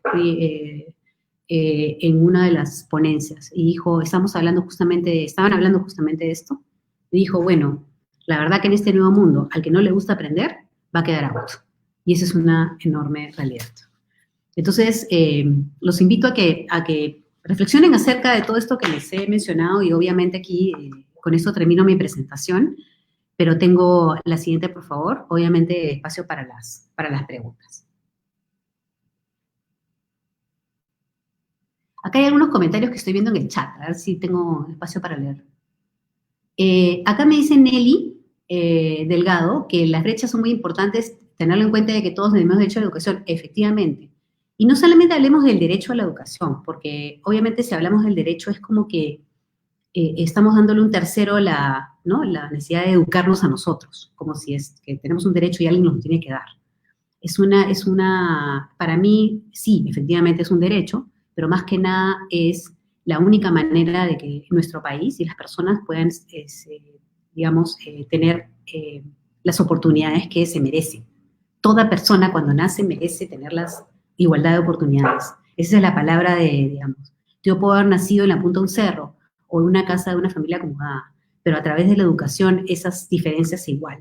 en una de las ponencias, y dijo, estaban hablando justamente de esto, y dijo, bueno, la verdad que en este nuevo mundo, al que no le gusta aprender, va a quedar out. Y esa es una enorme realidad. Entonces, los invito a que reflexionen acerca de todo esto que les he mencionado, y obviamente aquí, con esto termino mi presentación, pero tengo la siguiente, por favor, obviamente espacio para las preguntas. Acá hay algunos comentarios que estoy viendo en el chat, a ver si tengo espacio para leer. Acá me dice Nelly Delgado que las brechas son muy importantes, tenerlo en cuenta de que todos tenemos derecho a la educación, efectivamente. Y no solamente hablemos del derecho a la educación, porque obviamente si hablamos del derecho es como que estamos dándole un tercero la necesidad de educarnos a nosotros, como si es que tenemos un derecho y alguien nos lo tiene que dar. Para mí, sí, efectivamente es un derecho, pero más que nada es la única manera de que nuestro país y las personas puedan, tener las oportunidades que se merecen. Toda persona cuando nace merece tener la igualdad de oportunidades. Esa es la palabra yo puedo haber nacido en la punta de un cerro o en una casa de una familia acomodada, pero a través de la educación esas diferencias se igualan.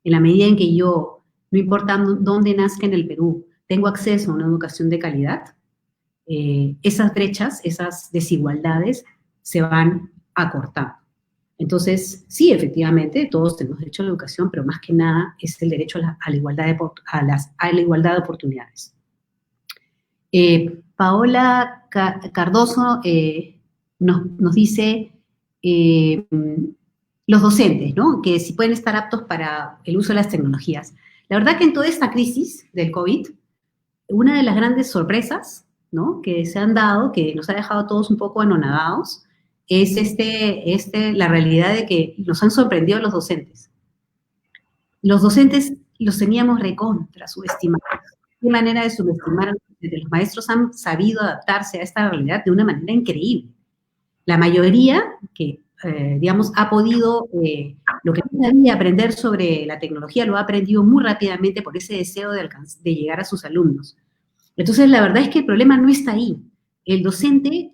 En la medida en que yo, no importa dónde nazca en el Perú, tengo acceso a una educación de calidad, esas brechas, esas desigualdades se van acortando. Entonces, sí, efectivamente, todos tenemos derecho a la educación, pero más que nada es el derecho a la igualdad de oportunidades. Paola Cardoso nos dice los docentes, ¿no? Que si pueden estar aptos para el uso de las tecnologías. La verdad que en toda esta crisis del COVID, una de las grandes sorpresas, ¿no?, que se han dado, que nos ha dejado a todos un poco anonadados, es la realidad de que nos han sorprendido los docentes. Los docentes los teníamos recontra subestimados. ¿Qué manera de subestimar? Los maestros han sabido adaptarse a esta realidad de una manera increíble. La mayoría que, ha podido, lo que no sabía aprender sobre la tecnología, lo ha aprendido muy rápidamente por ese deseo de llegar a sus alumnos. Entonces, la verdad es que el problema no está ahí. El docente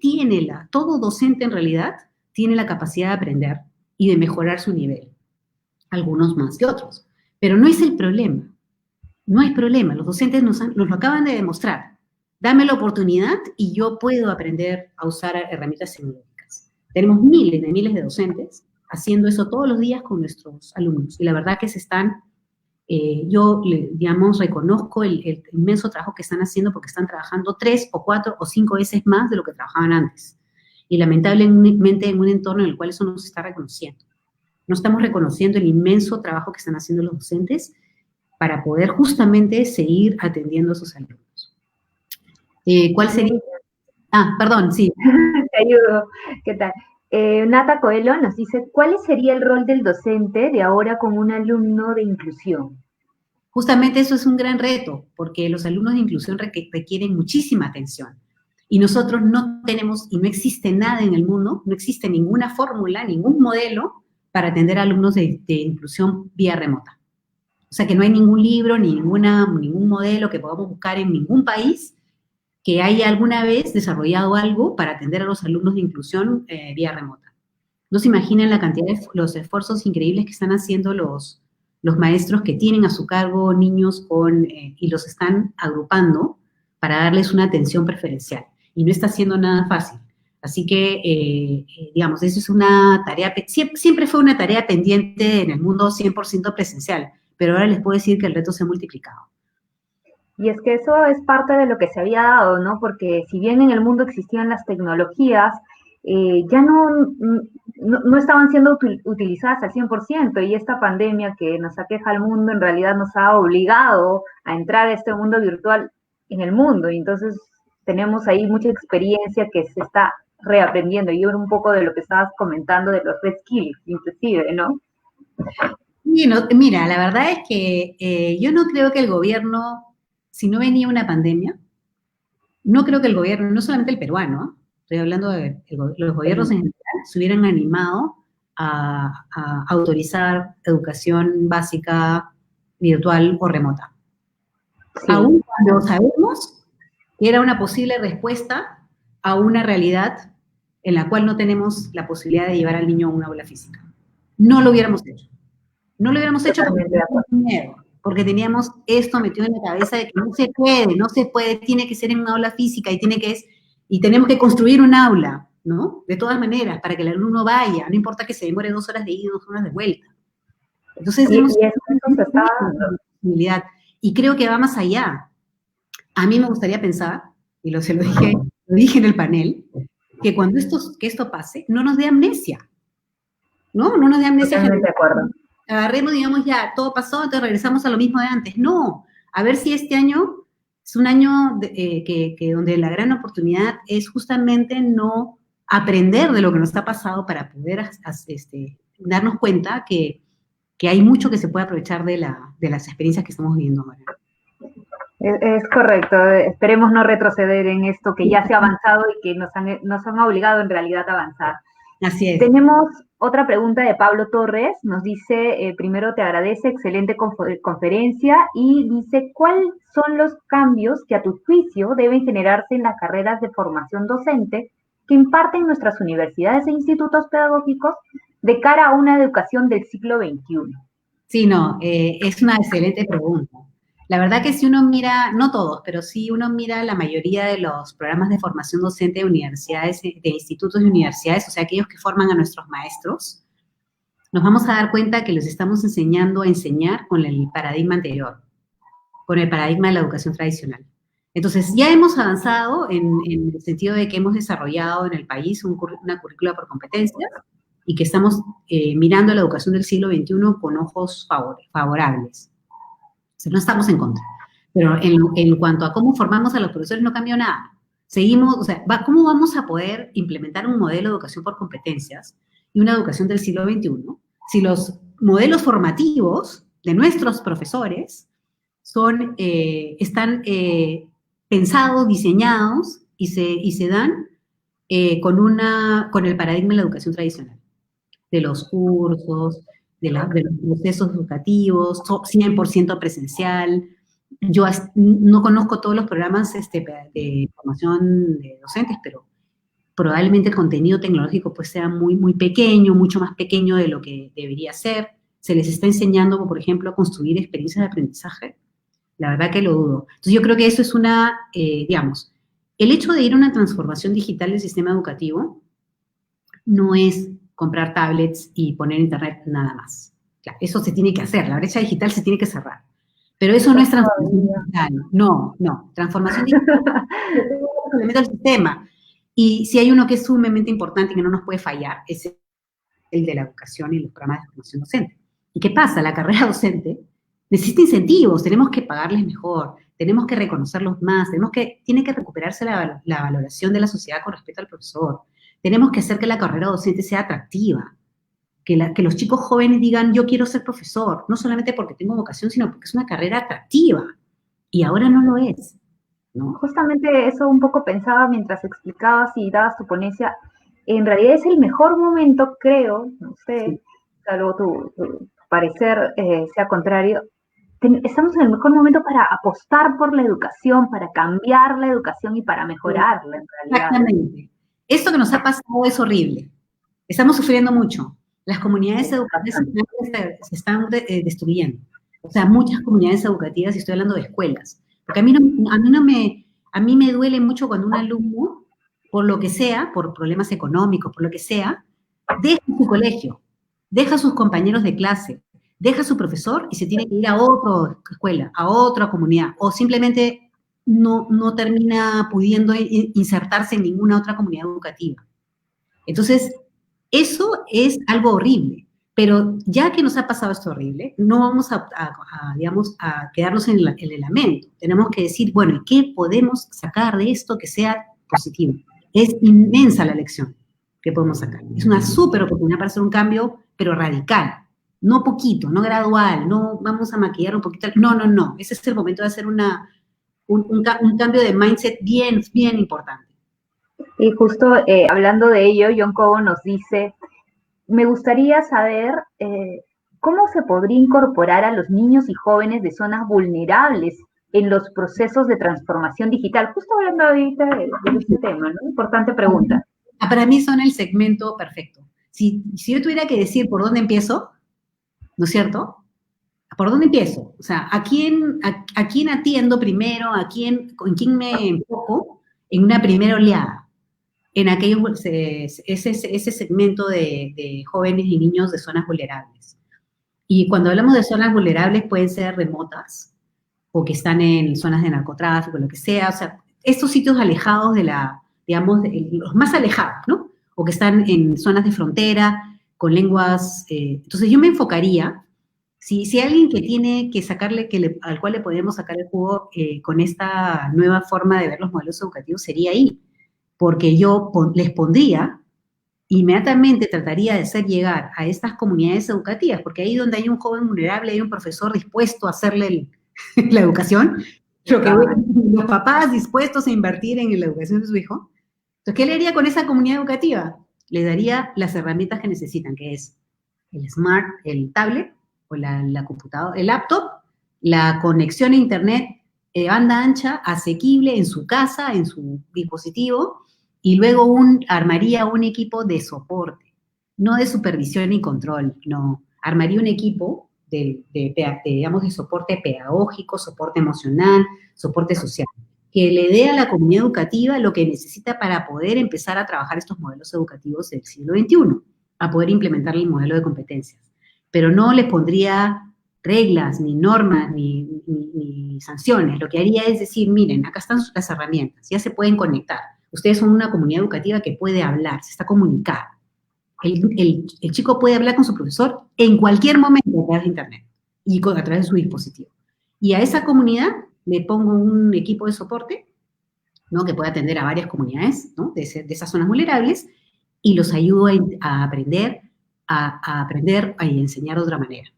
todo docente en realidad tienen la capacidad de aprender y de mejorar su nivel, algunos más que otros. Pero no es el problema, no hay problema, los docentes nos lo acaban de demostrar. Dame la oportunidad y yo puedo aprender a usar herramientas tecnológicas. Tenemos miles de docentes haciendo eso todos los días con nuestros alumnos, y la verdad que se están, yo, digamos, reconozco el inmenso trabajo que están haciendo, porque están trabajando 3 o 4 o 5 veces más de lo que trabajaban antes. Y lamentablemente en un entorno en el cual eso no se está reconociendo. No estamos reconociendo el inmenso trabajo que están haciendo los docentes para poder justamente seguir atendiendo a sus alumnos. ¿Cuál sería? Ah, perdón, sí. Te ayudo. ¿Qué tal? Nata Coelho nos dice, ¿cuál sería el rol del docente de ahora con un alumno de inclusión? Justamente eso es un gran reto, porque los alumnos de inclusión requieren muchísima atención. Y nosotros no tenemos, y no existe nada en el mundo, no existe ninguna fórmula, ningún modelo para atender a alumnos de inclusión vía remota. O sea que no hay ningún libro, ni ningún modelo que podamos buscar en ningún país que haya alguna vez desarrollado algo para atender a los alumnos de inclusión vía remota. No se imaginan la cantidad de los esfuerzos increíbles que están haciendo los maestros que tienen a su cargo niños y los están agrupando para darles una atención preferencial. Y no está siendo nada fácil. Así que, digamos, eso es una tarea, siempre fue una tarea pendiente en el mundo 100% presencial, pero ahora les puedo decir que el reto se ha multiplicado. Y es que eso es parte de lo que se había dado, ¿no? Porque si bien en el mundo existían las tecnologías, ya no estaban siendo utilizadas al 100%, y esta pandemia que nos aqueja al mundo en realidad nos ha obligado a entrar a este mundo virtual en el mundo, y entonces tenemos ahí mucha experiencia que se está reaprendiendo, y era un poco de lo que estabas comentando de los red skills, inclusive, ¿no? Sí, no, mira, la verdad es que yo no creo que el gobierno, si no venía una pandemia, no creo que el gobierno, no solamente el peruano, estoy hablando de los gobiernos en general, se hubieran animado a autorizar educación básica, virtual o remota. Sí. Aún cuando sabemos que era una posible respuesta a una realidad en la cual no tenemos la posibilidad de llevar al niño a una aula física. No lo hubiéramos hecho. No lo hubiéramos hecho porque teníamos miedo, porque teníamos esto metido en la cabeza de que no se puede, tiene que ser en una aula física y tenemos que construir un aula, ¿no? De todas maneras, para que el alumno vaya, no importa que se demore 2 horas de ida, 2 horas de vuelta. Entonces, posibilidad. Y creo que va más allá. A mí me gustaría pensar, y lo dije en el panel, que cuando esto pase, no nos dé amnesia. No nos dé amnesia. Totalmente de acuerdo. Agarremos, digamos, ya, todo pasó, entonces regresamos a lo mismo de antes. No, a ver si este año es un año donde la gran oportunidad es justamente no aprender de lo que nos ha pasado para poder darnos cuenta que hay mucho que se puede aprovechar de las experiencias que estamos viviendo ahora. Es correcto, esperemos no retroceder en esto que ya se ha avanzado y que nos han obligado en realidad a avanzar. Así es. Tenemos otra pregunta de Pablo Torres, nos dice, primero te agradece, excelente conferencia, y dice, ¿cuáles son los cambios que a tu juicio deben generarse en las carreras de formación docente que imparten nuestras universidades e institutos pedagógicos de cara a una educación del siglo XXI? Sí, no, es una excelente pregunta. La verdad que si uno mira, no todos, pero sí uno mira la mayoría de los programas de formación docente de universidades, de institutos y universidades, o sea, aquellos que forman a nuestros maestros, nos vamos a dar cuenta que les estamos enseñando a enseñar con el paradigma anterior, con el paradigma de la educación tradicional. Entonces, ya hemos avanzado en el sentido de que hemos desarrollado en el país una currícula por competencias y que estamos mirando la educación del siglo XXI con ojos favorables. No estamos en contra. Pero en cuanto a cómo formamos a los profesores no cambió nada. Seguimos, o sea, ¿cómo vamos a poder implementar un modelo de educación por competencias y una educación del siglo XXI si los modelos formativos de nuestros profesores están pensados, diseñados y se dan con el paradigma de la educación tradicional, de los cursos, de los procesos educativos, 100% presencial? Yo no conozco todos los programas de formación de docentes, pero probablemente el contenido tecnológico pues sea muy, muy pequeño, mucho más pequeño de lo que debería ser. Se les está enseñando, por ejemplo, a construir experiencias de aprendizaje. La verdad que lo dudo. Entonces yo creo que eso es digamos, el hecho de ir a una transformación digital del sistema educativo no es comprar tablets y poner internet nada más. Claro, eso se tiene que hacer, la brecha digital se tiene que cerrar. Pero eso no es transformación digital. No, no. Transformación digital es un elemento del sistema. Y si hay uno que es sumamente importante y que no nos puede fallar, es el de la educación y los programas de formación docente. ¿Y qué pasa? La carrera docente necesita incentivos, tenemos que pagarles mejor, tenemos que reconocerlos más, tiene que recuperarse la valoración de la sociedad con respecto al profesor, tenemos que hacer que la carrera docente sea atractiva, que los chicos jóvenes digan, yo quiero ser profesor, no solamente porque tengo vocación, sino porque es una carrera atractiva, y ahora no lo es, ¿no? Justamente eso un poco pensaba mientras explicabas y dabas tu ponencia. En realidad es el mejor momento, creo, no sé, salvo tu parecer sea contrario, estamos en el mejor momento para apostar por la educación, para cambiar la educación y para mejorarla, en realidad. Exactamente. Esto que nos ha pasado es horrible. Estamos sufriendo mucho. Las comunidades educativas se están destruyendo. O sea, muchas comunidades educativas, y estoy hablando de escuelas. Porque a mí me duele mucho cuando un alumno, por lo que sea, por problemas económicos, por lo que sea, deja su colegio, deja a sus compañeros de clase, deja a su profesor y se tiene que ir a otra escuela, a otra comunidad, o simplemente no termina pudiendo insertarse en ninguna otra comunidad educativa. Entonces, eso es algo horrible, pero ya que nos ha pasado esto horrible, no vamos digamos, a quedarnos en el lamento. Tenemos que decir, bueno, ¿qué podemos sacar de esto que sea positivo? Es inmensa la lección que podemos sacar. Es una súper oportunidad para hacer un cambio, pero radical. No poquito, no gradual, no vamos a maquillar un poquito. No. Ese es el momento de hacer un cambio de mindset bien, bien importante. Y justo hablando de ello, John Cobo nos dice, me gustaría saber cómo se podría incorporar a los niños y jóvenes de zonas vulnerables en los procesos de transformación digital. Justo hablando ahorita de este tema, ¿no? Importante pregunta. Para mí son el segmento perfecto. Si yo tuviera que decir por dónde empiezo, ¿no es cierto? ¿Por dónde empiezo? O sea, ¿a quién atiendo primero? ¿Con quién me enfoco en una primera oleada? En ese segmento de jóvenes y niños de zonas vulnerables. Y cuando hablamos de zonas vulnerables pueden ser remotas o que están en zonas de narcotráfico, lo que sea. O sea, estos sitios alejados digamos, los más alejados, ¿no? O que están en zonas de frontera, con lenguas. Entonces yo me enfocaría, si hay alguien que tiene que sacarle, al cual le podemos sacar el jugo con esta nueva forma de ver los modelos educativos, sería ahí. Porque yo les pondría, inmediatamente trataría de hacer llegar a estas comunidades educativas, porque ahí donde hay un joven vulnerable, hay un profesor dispuesto a hacerle la educación, los papás dispuestos a invertir en la educación de su hijo. Entonces, ¿qué le haría con esa comunidad educativa? Le daría las herramientas que necesitan, que es el smart, el tablet, o la computadora, el laptop, la conexión a internet, banda ancha, asequible en su casa, en su dispositivo, y luego armaría un equipo de soporte, no de supervisión y control, no, armaría un equipo digamos, de soporte pedagógico, soporte emocional, soporte social, que le dé a la comunidad educativa lo que necesita para poder empezar a trabajar estos modelos educativos del siglo XXI, a poder implementar el modelo de competencias. Pero no les pondría reglas, ni normas, ni sanciones. Lo que haría es decir, miren, acá están las herramientas, ya se pueden conectar. Ustedes son una comunidad educativa que puede hablar, se está comunicando. El chico puede hablar con su profesor en cualquier momento a través de internet y a través de su dispositivo. Y a esa comunidad le pongo un equipo de soporte, ¿no? Que puede atender a varias comunidades, ¿no? de esas zonas vulnerables, y los ayudo a aprender y enseñar de otra manera,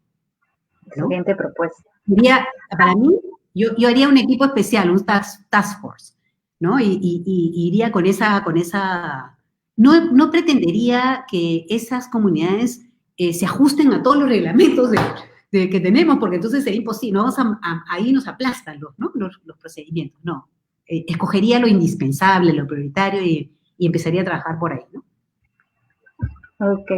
¿no? Excelente propuesta. Para mí, yo haría un equipo especial, un task force, ¿no? Y iría con esa no pretendería que esas comunidades se ajusten a todos los reglamentos que tenemos, porque entonces sería imposible, no ahí nos aplastan los procedimientos, no. Escogería lo indispensable, lo prioritario, y y empezaría a trabajar por ahí, ¿no? Ok.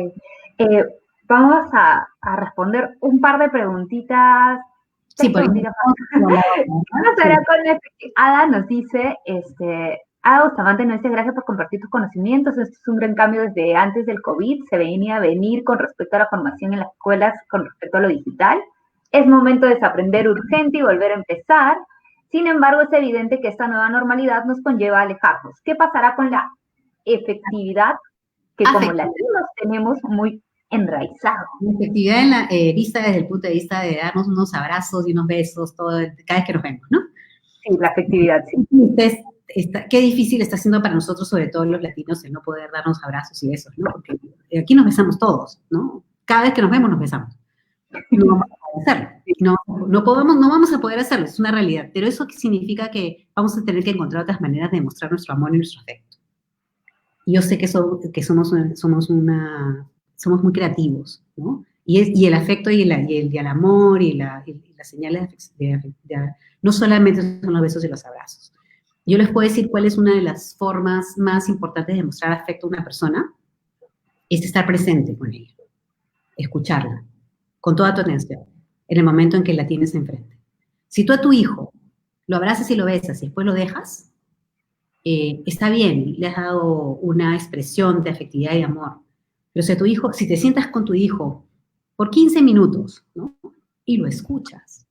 Vamos a responder un par de preguntitas. Sí, por ahí. Ada nos dice, Ada Bustamante nos dice, gracias por compartir tus conocimientos, esto es un gran cambio desde antes del COVID, se venía a venir con respecto a la formación en las escuelas, con respecto a lo digital. Es momento de desaprender urgente y volver a empezar. Sin embargo, es evidente que esta nueva normalidad nos conlleva a alejarnos. ¿Qué pasará con la efectividad que como latinos tenemos muy enraizado? La efectividad en la, vista desde el punto de vista de darnos unos abrazos y unos besos cada vez que nos vemos, ¿no? Sí, la efectividad, sí. Qué difícil está siendo para nosotros, sobre todo los latinos, el no poder darnos abrazos y besos, ¿no? Porque aquí nos besamos todos, ¿no? Cada vez que nos vemos, nos besamos. No vamos a poder hacerlo. No vamos a poder hacerlo, es una realidad. Pero eso significa que vamos a tener que encontrar otras maneras de demostrar nuestro amor y nuestro afecto. Y yo sé que somos muy creativos, ¿no? Y el afecto y el amor y las señales no solamente son los besos y los abrazos. Yo les puedo decir cuál es una de las formas más importantes de mostrar afecto a una persona, es estar presente con ella, escucharla, con toda tu atención, en el momento en que la tienes enfrente. Si tú a tu hijo lo abrazas y lo besas y después lo dejas, está bien, le has dado una expresión de afectividad y amor. Pero si te sientas con tu hijo por 15 minutos, ¿no? Y lo escuchas,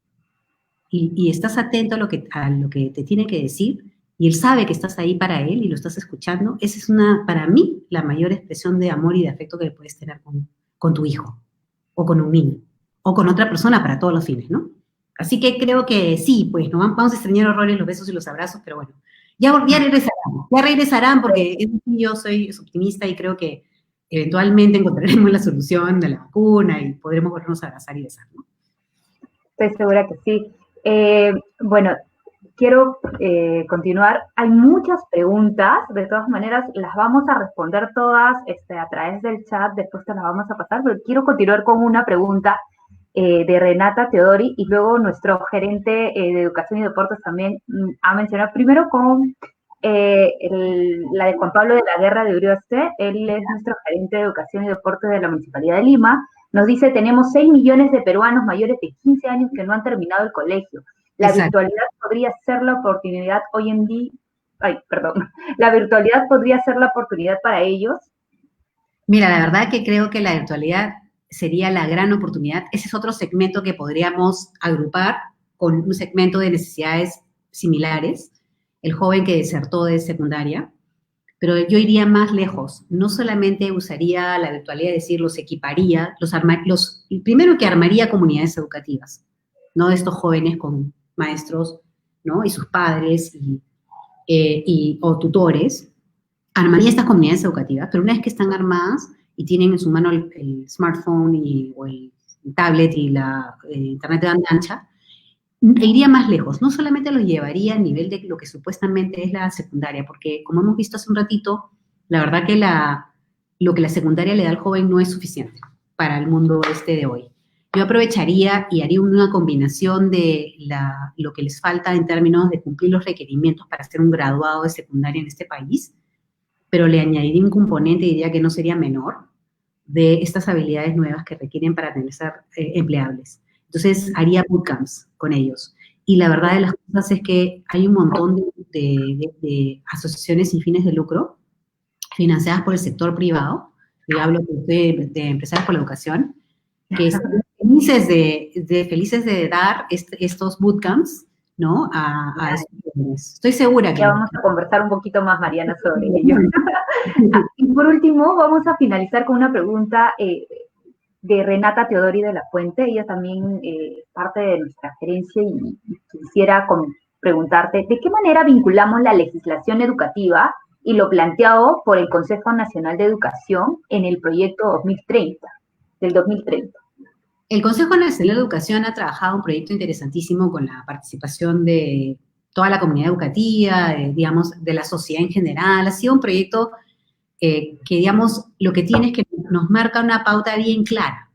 y estás atento a lo que te tiene que decir, y él sabe que estás ahí para él y lo estás escuchando, esa es para mí, la mayor expresión de amor y de afecto que puedes tener con tu hijo, o con un niño, o con otra persona para todos los fines, ¿no? Así que creo que sí, pues, ¿no? Vamos a extrañar horrores los besos y los abrazos, pero bueno, ya regresarán porque yo soy optimista y creo que eventualmente encontraremos la solución de la vacuna y podremos volvernos a abrazar y besar, ¿no? Estoy segura que sí. Bueno, quiero continuar. Hay muchas preguntas, de todas maneras las vamos a responder todas a través del chat, después te las vamos a pasar, pero quiero continuar con una pregunta de Renata Teodori y luego nuestro gerente de Educación y Deportes también ha mencionado, primero con la de Juan Pablo de la Guerra de Urioste, él es nuestro gerente de Educación y Deportes de la Municipalidad de Lima, nos dice, tenemos 6 millones de peruanos mayores de 15 años que no han terminado el colegio. La virtualidad podría ser la oportunidad hoy en día, la virtualidad podría ser la oportunidad para ellos. Mira, la verdad que creo que la virtualidad sería la gran oportunidad. Ese es otro segmento que podríamos agrupar con un segmento de necesidades similares, el joven que desertó de secundaria, pero yo iría más lejos. No solamente usaría la virtualidad, es decir, los equiparía, primero que armaría comunidades educativas, ¿no? De estos jóvenes con maestros, ¿no? Y sus padres o tutores, armaría estas comunidades educativas, pero una vez que están armadas y tienen en su mano el smartphone o el tablet y la internet de banda ancha, iría más lejos. No solamente los llevaría a nivel de lo que supuestamente es la secundaria, porque como hemos visto hace un ratito, la verdad que lo que la secundaria le da al joven no es suficiente para el mundo de hoy. Yo aprovecharía y haría una combinación de lo que les falta en términos de cumplir los requerimientos para ser un graduado de secundaria en este país, pero le añadiría un componente, diría que no sería menor, de estas habilidades nuevas que requieren para ser empleables. Entonces, haría bootcamps con ellos. Y la verdad de las cosas es que hay un montón de asociaciones sin fines de lucro financiadas por el sector privado, yo hablo de empresarios por la educación, que están felices de dar estos bootcamps, ¿no? A estos jóvenes. Estoy segura que... Ya vamos a conversar un poquito más, Mariana, sobre ello. Y por último, vamos a finalizar con una pregunta de Renata Teodori de la Fuente. Ella también es parte de nuestra gerencia y quisiera preguntarte, ¿de qué manera vinculamos la legislación educativa y lo planteado por el Consejo Nacional de Educación en el proyecto del 2030? El Consejo Nacional de Educación ha trabajado un proyecto interesantísimo con la participación de toda la comunidad educativa, de la sociedad en general. Ha sido un proyecto que, digamos, lo que tiene es que nos marca una pauta bien clara.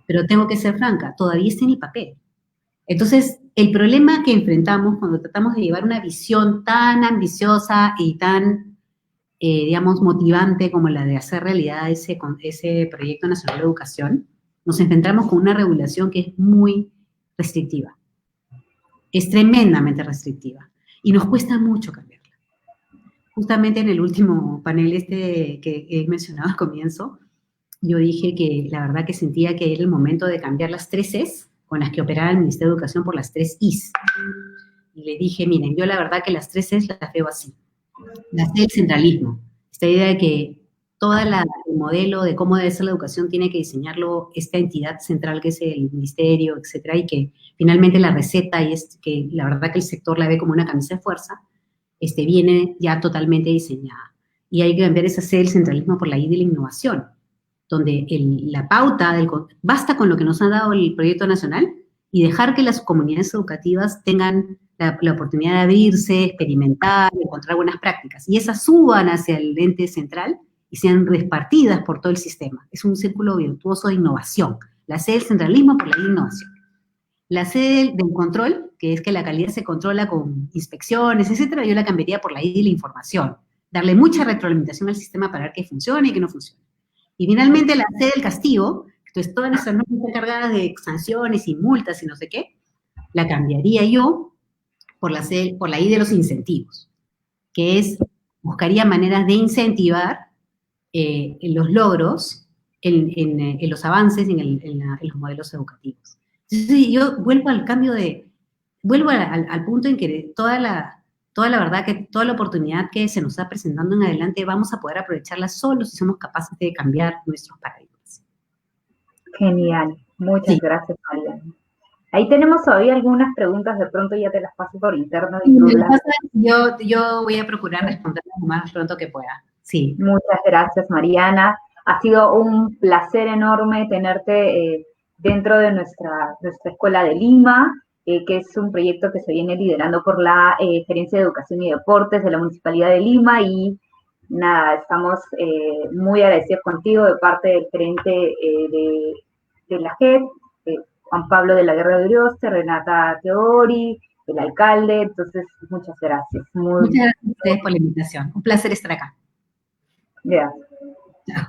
Pero tengo que ser franca, todavía está en el papel. Entonces, el problema que enfrentamos cuando tratamos de llevar una visión tan ambiciosa y tan digamos, motivante como la de hacer realidad ese Proyecto Nacional de Educación, nos enfrentamos con una regulación que es muy restrictiva. Es tremendamente restrictiva y nos cuesta mucho cambiarla. Justamente en el último panel que he mencionado al comienzo, yo dije que la verdad que sentía que era el momento de cambiar las 3 E's con las que operaba el Ministerio de Educación por las 3 I's. Y le dije, miren, yo la verdad que las 3 E's las veo así. La C del centralismo, esta idea de que todo el modelo de cómo debe ser la educación tiene que diseñarlo esta entidad central que es el ministerio, etcétera, y que finalmente la receta, y es que la verdad que el sector la ve como una camisa de fuerza, viene ya totalmente diseñada. Y hay que cambiar esa C del centralismo por la I de la innovación, donde la pauta, basta con lo que nos ha dado el proyecto nacional y dejar que las comunidades educativas tengan la oportunidad de abrirse, experimentar, encontrar buenas prácticas, y esas suban hacia el ente central y sean repartidas por todo el sistema. Es un círculo virtuoso de innovación. La C del centralismo por la I de innovación. La C del control, que es que la calidad se controla con inspecciones, etcétera, yo la cambiaría por la I de la información. Darle mucha retroalimentación al sistema para ver qué funciona y qué no funciona. Y finalmente la C del castigo, entonces todas nuestras normas están cargadas de sanciones y multas y no sé qué, la cambiaría yo por la I de los incentivos, que es, buscaría maneras de incentivar los logros en los avances en los modelos educativos. Entonces yo vuelvo al punto en que toda la verdad, que toda la oportunidad que se nos está presentando en adelante vamos a poder aprovecharla solo si somos capaces de cambiar nuestros paradigmas. Genial, muchas gracias, Mariana. Ahí tenemos todavía algunas preguntas, de pronto ya te las paso por interno. Yo voy a procurar responderlas lo más pronto que pueda. Sí. Muchas gracias, Mariana. Ha sido un placer enorme tenerte dentro de nuestra Escuela de Lima, que es un proyecto que se viene liderando por la Gerencia de Educación y Deportes de la Municipalidad de Lima, y nada, estamos muy agradecidos contigo de parte del gerente de la JED, Juan Pablo de la Guerra de Urioste, Renata Teori, el alcalde. Entonces, muchas gracias. Muchas gracias a ustedes por la invitación. Un placer estar acá. Gracias. Chao.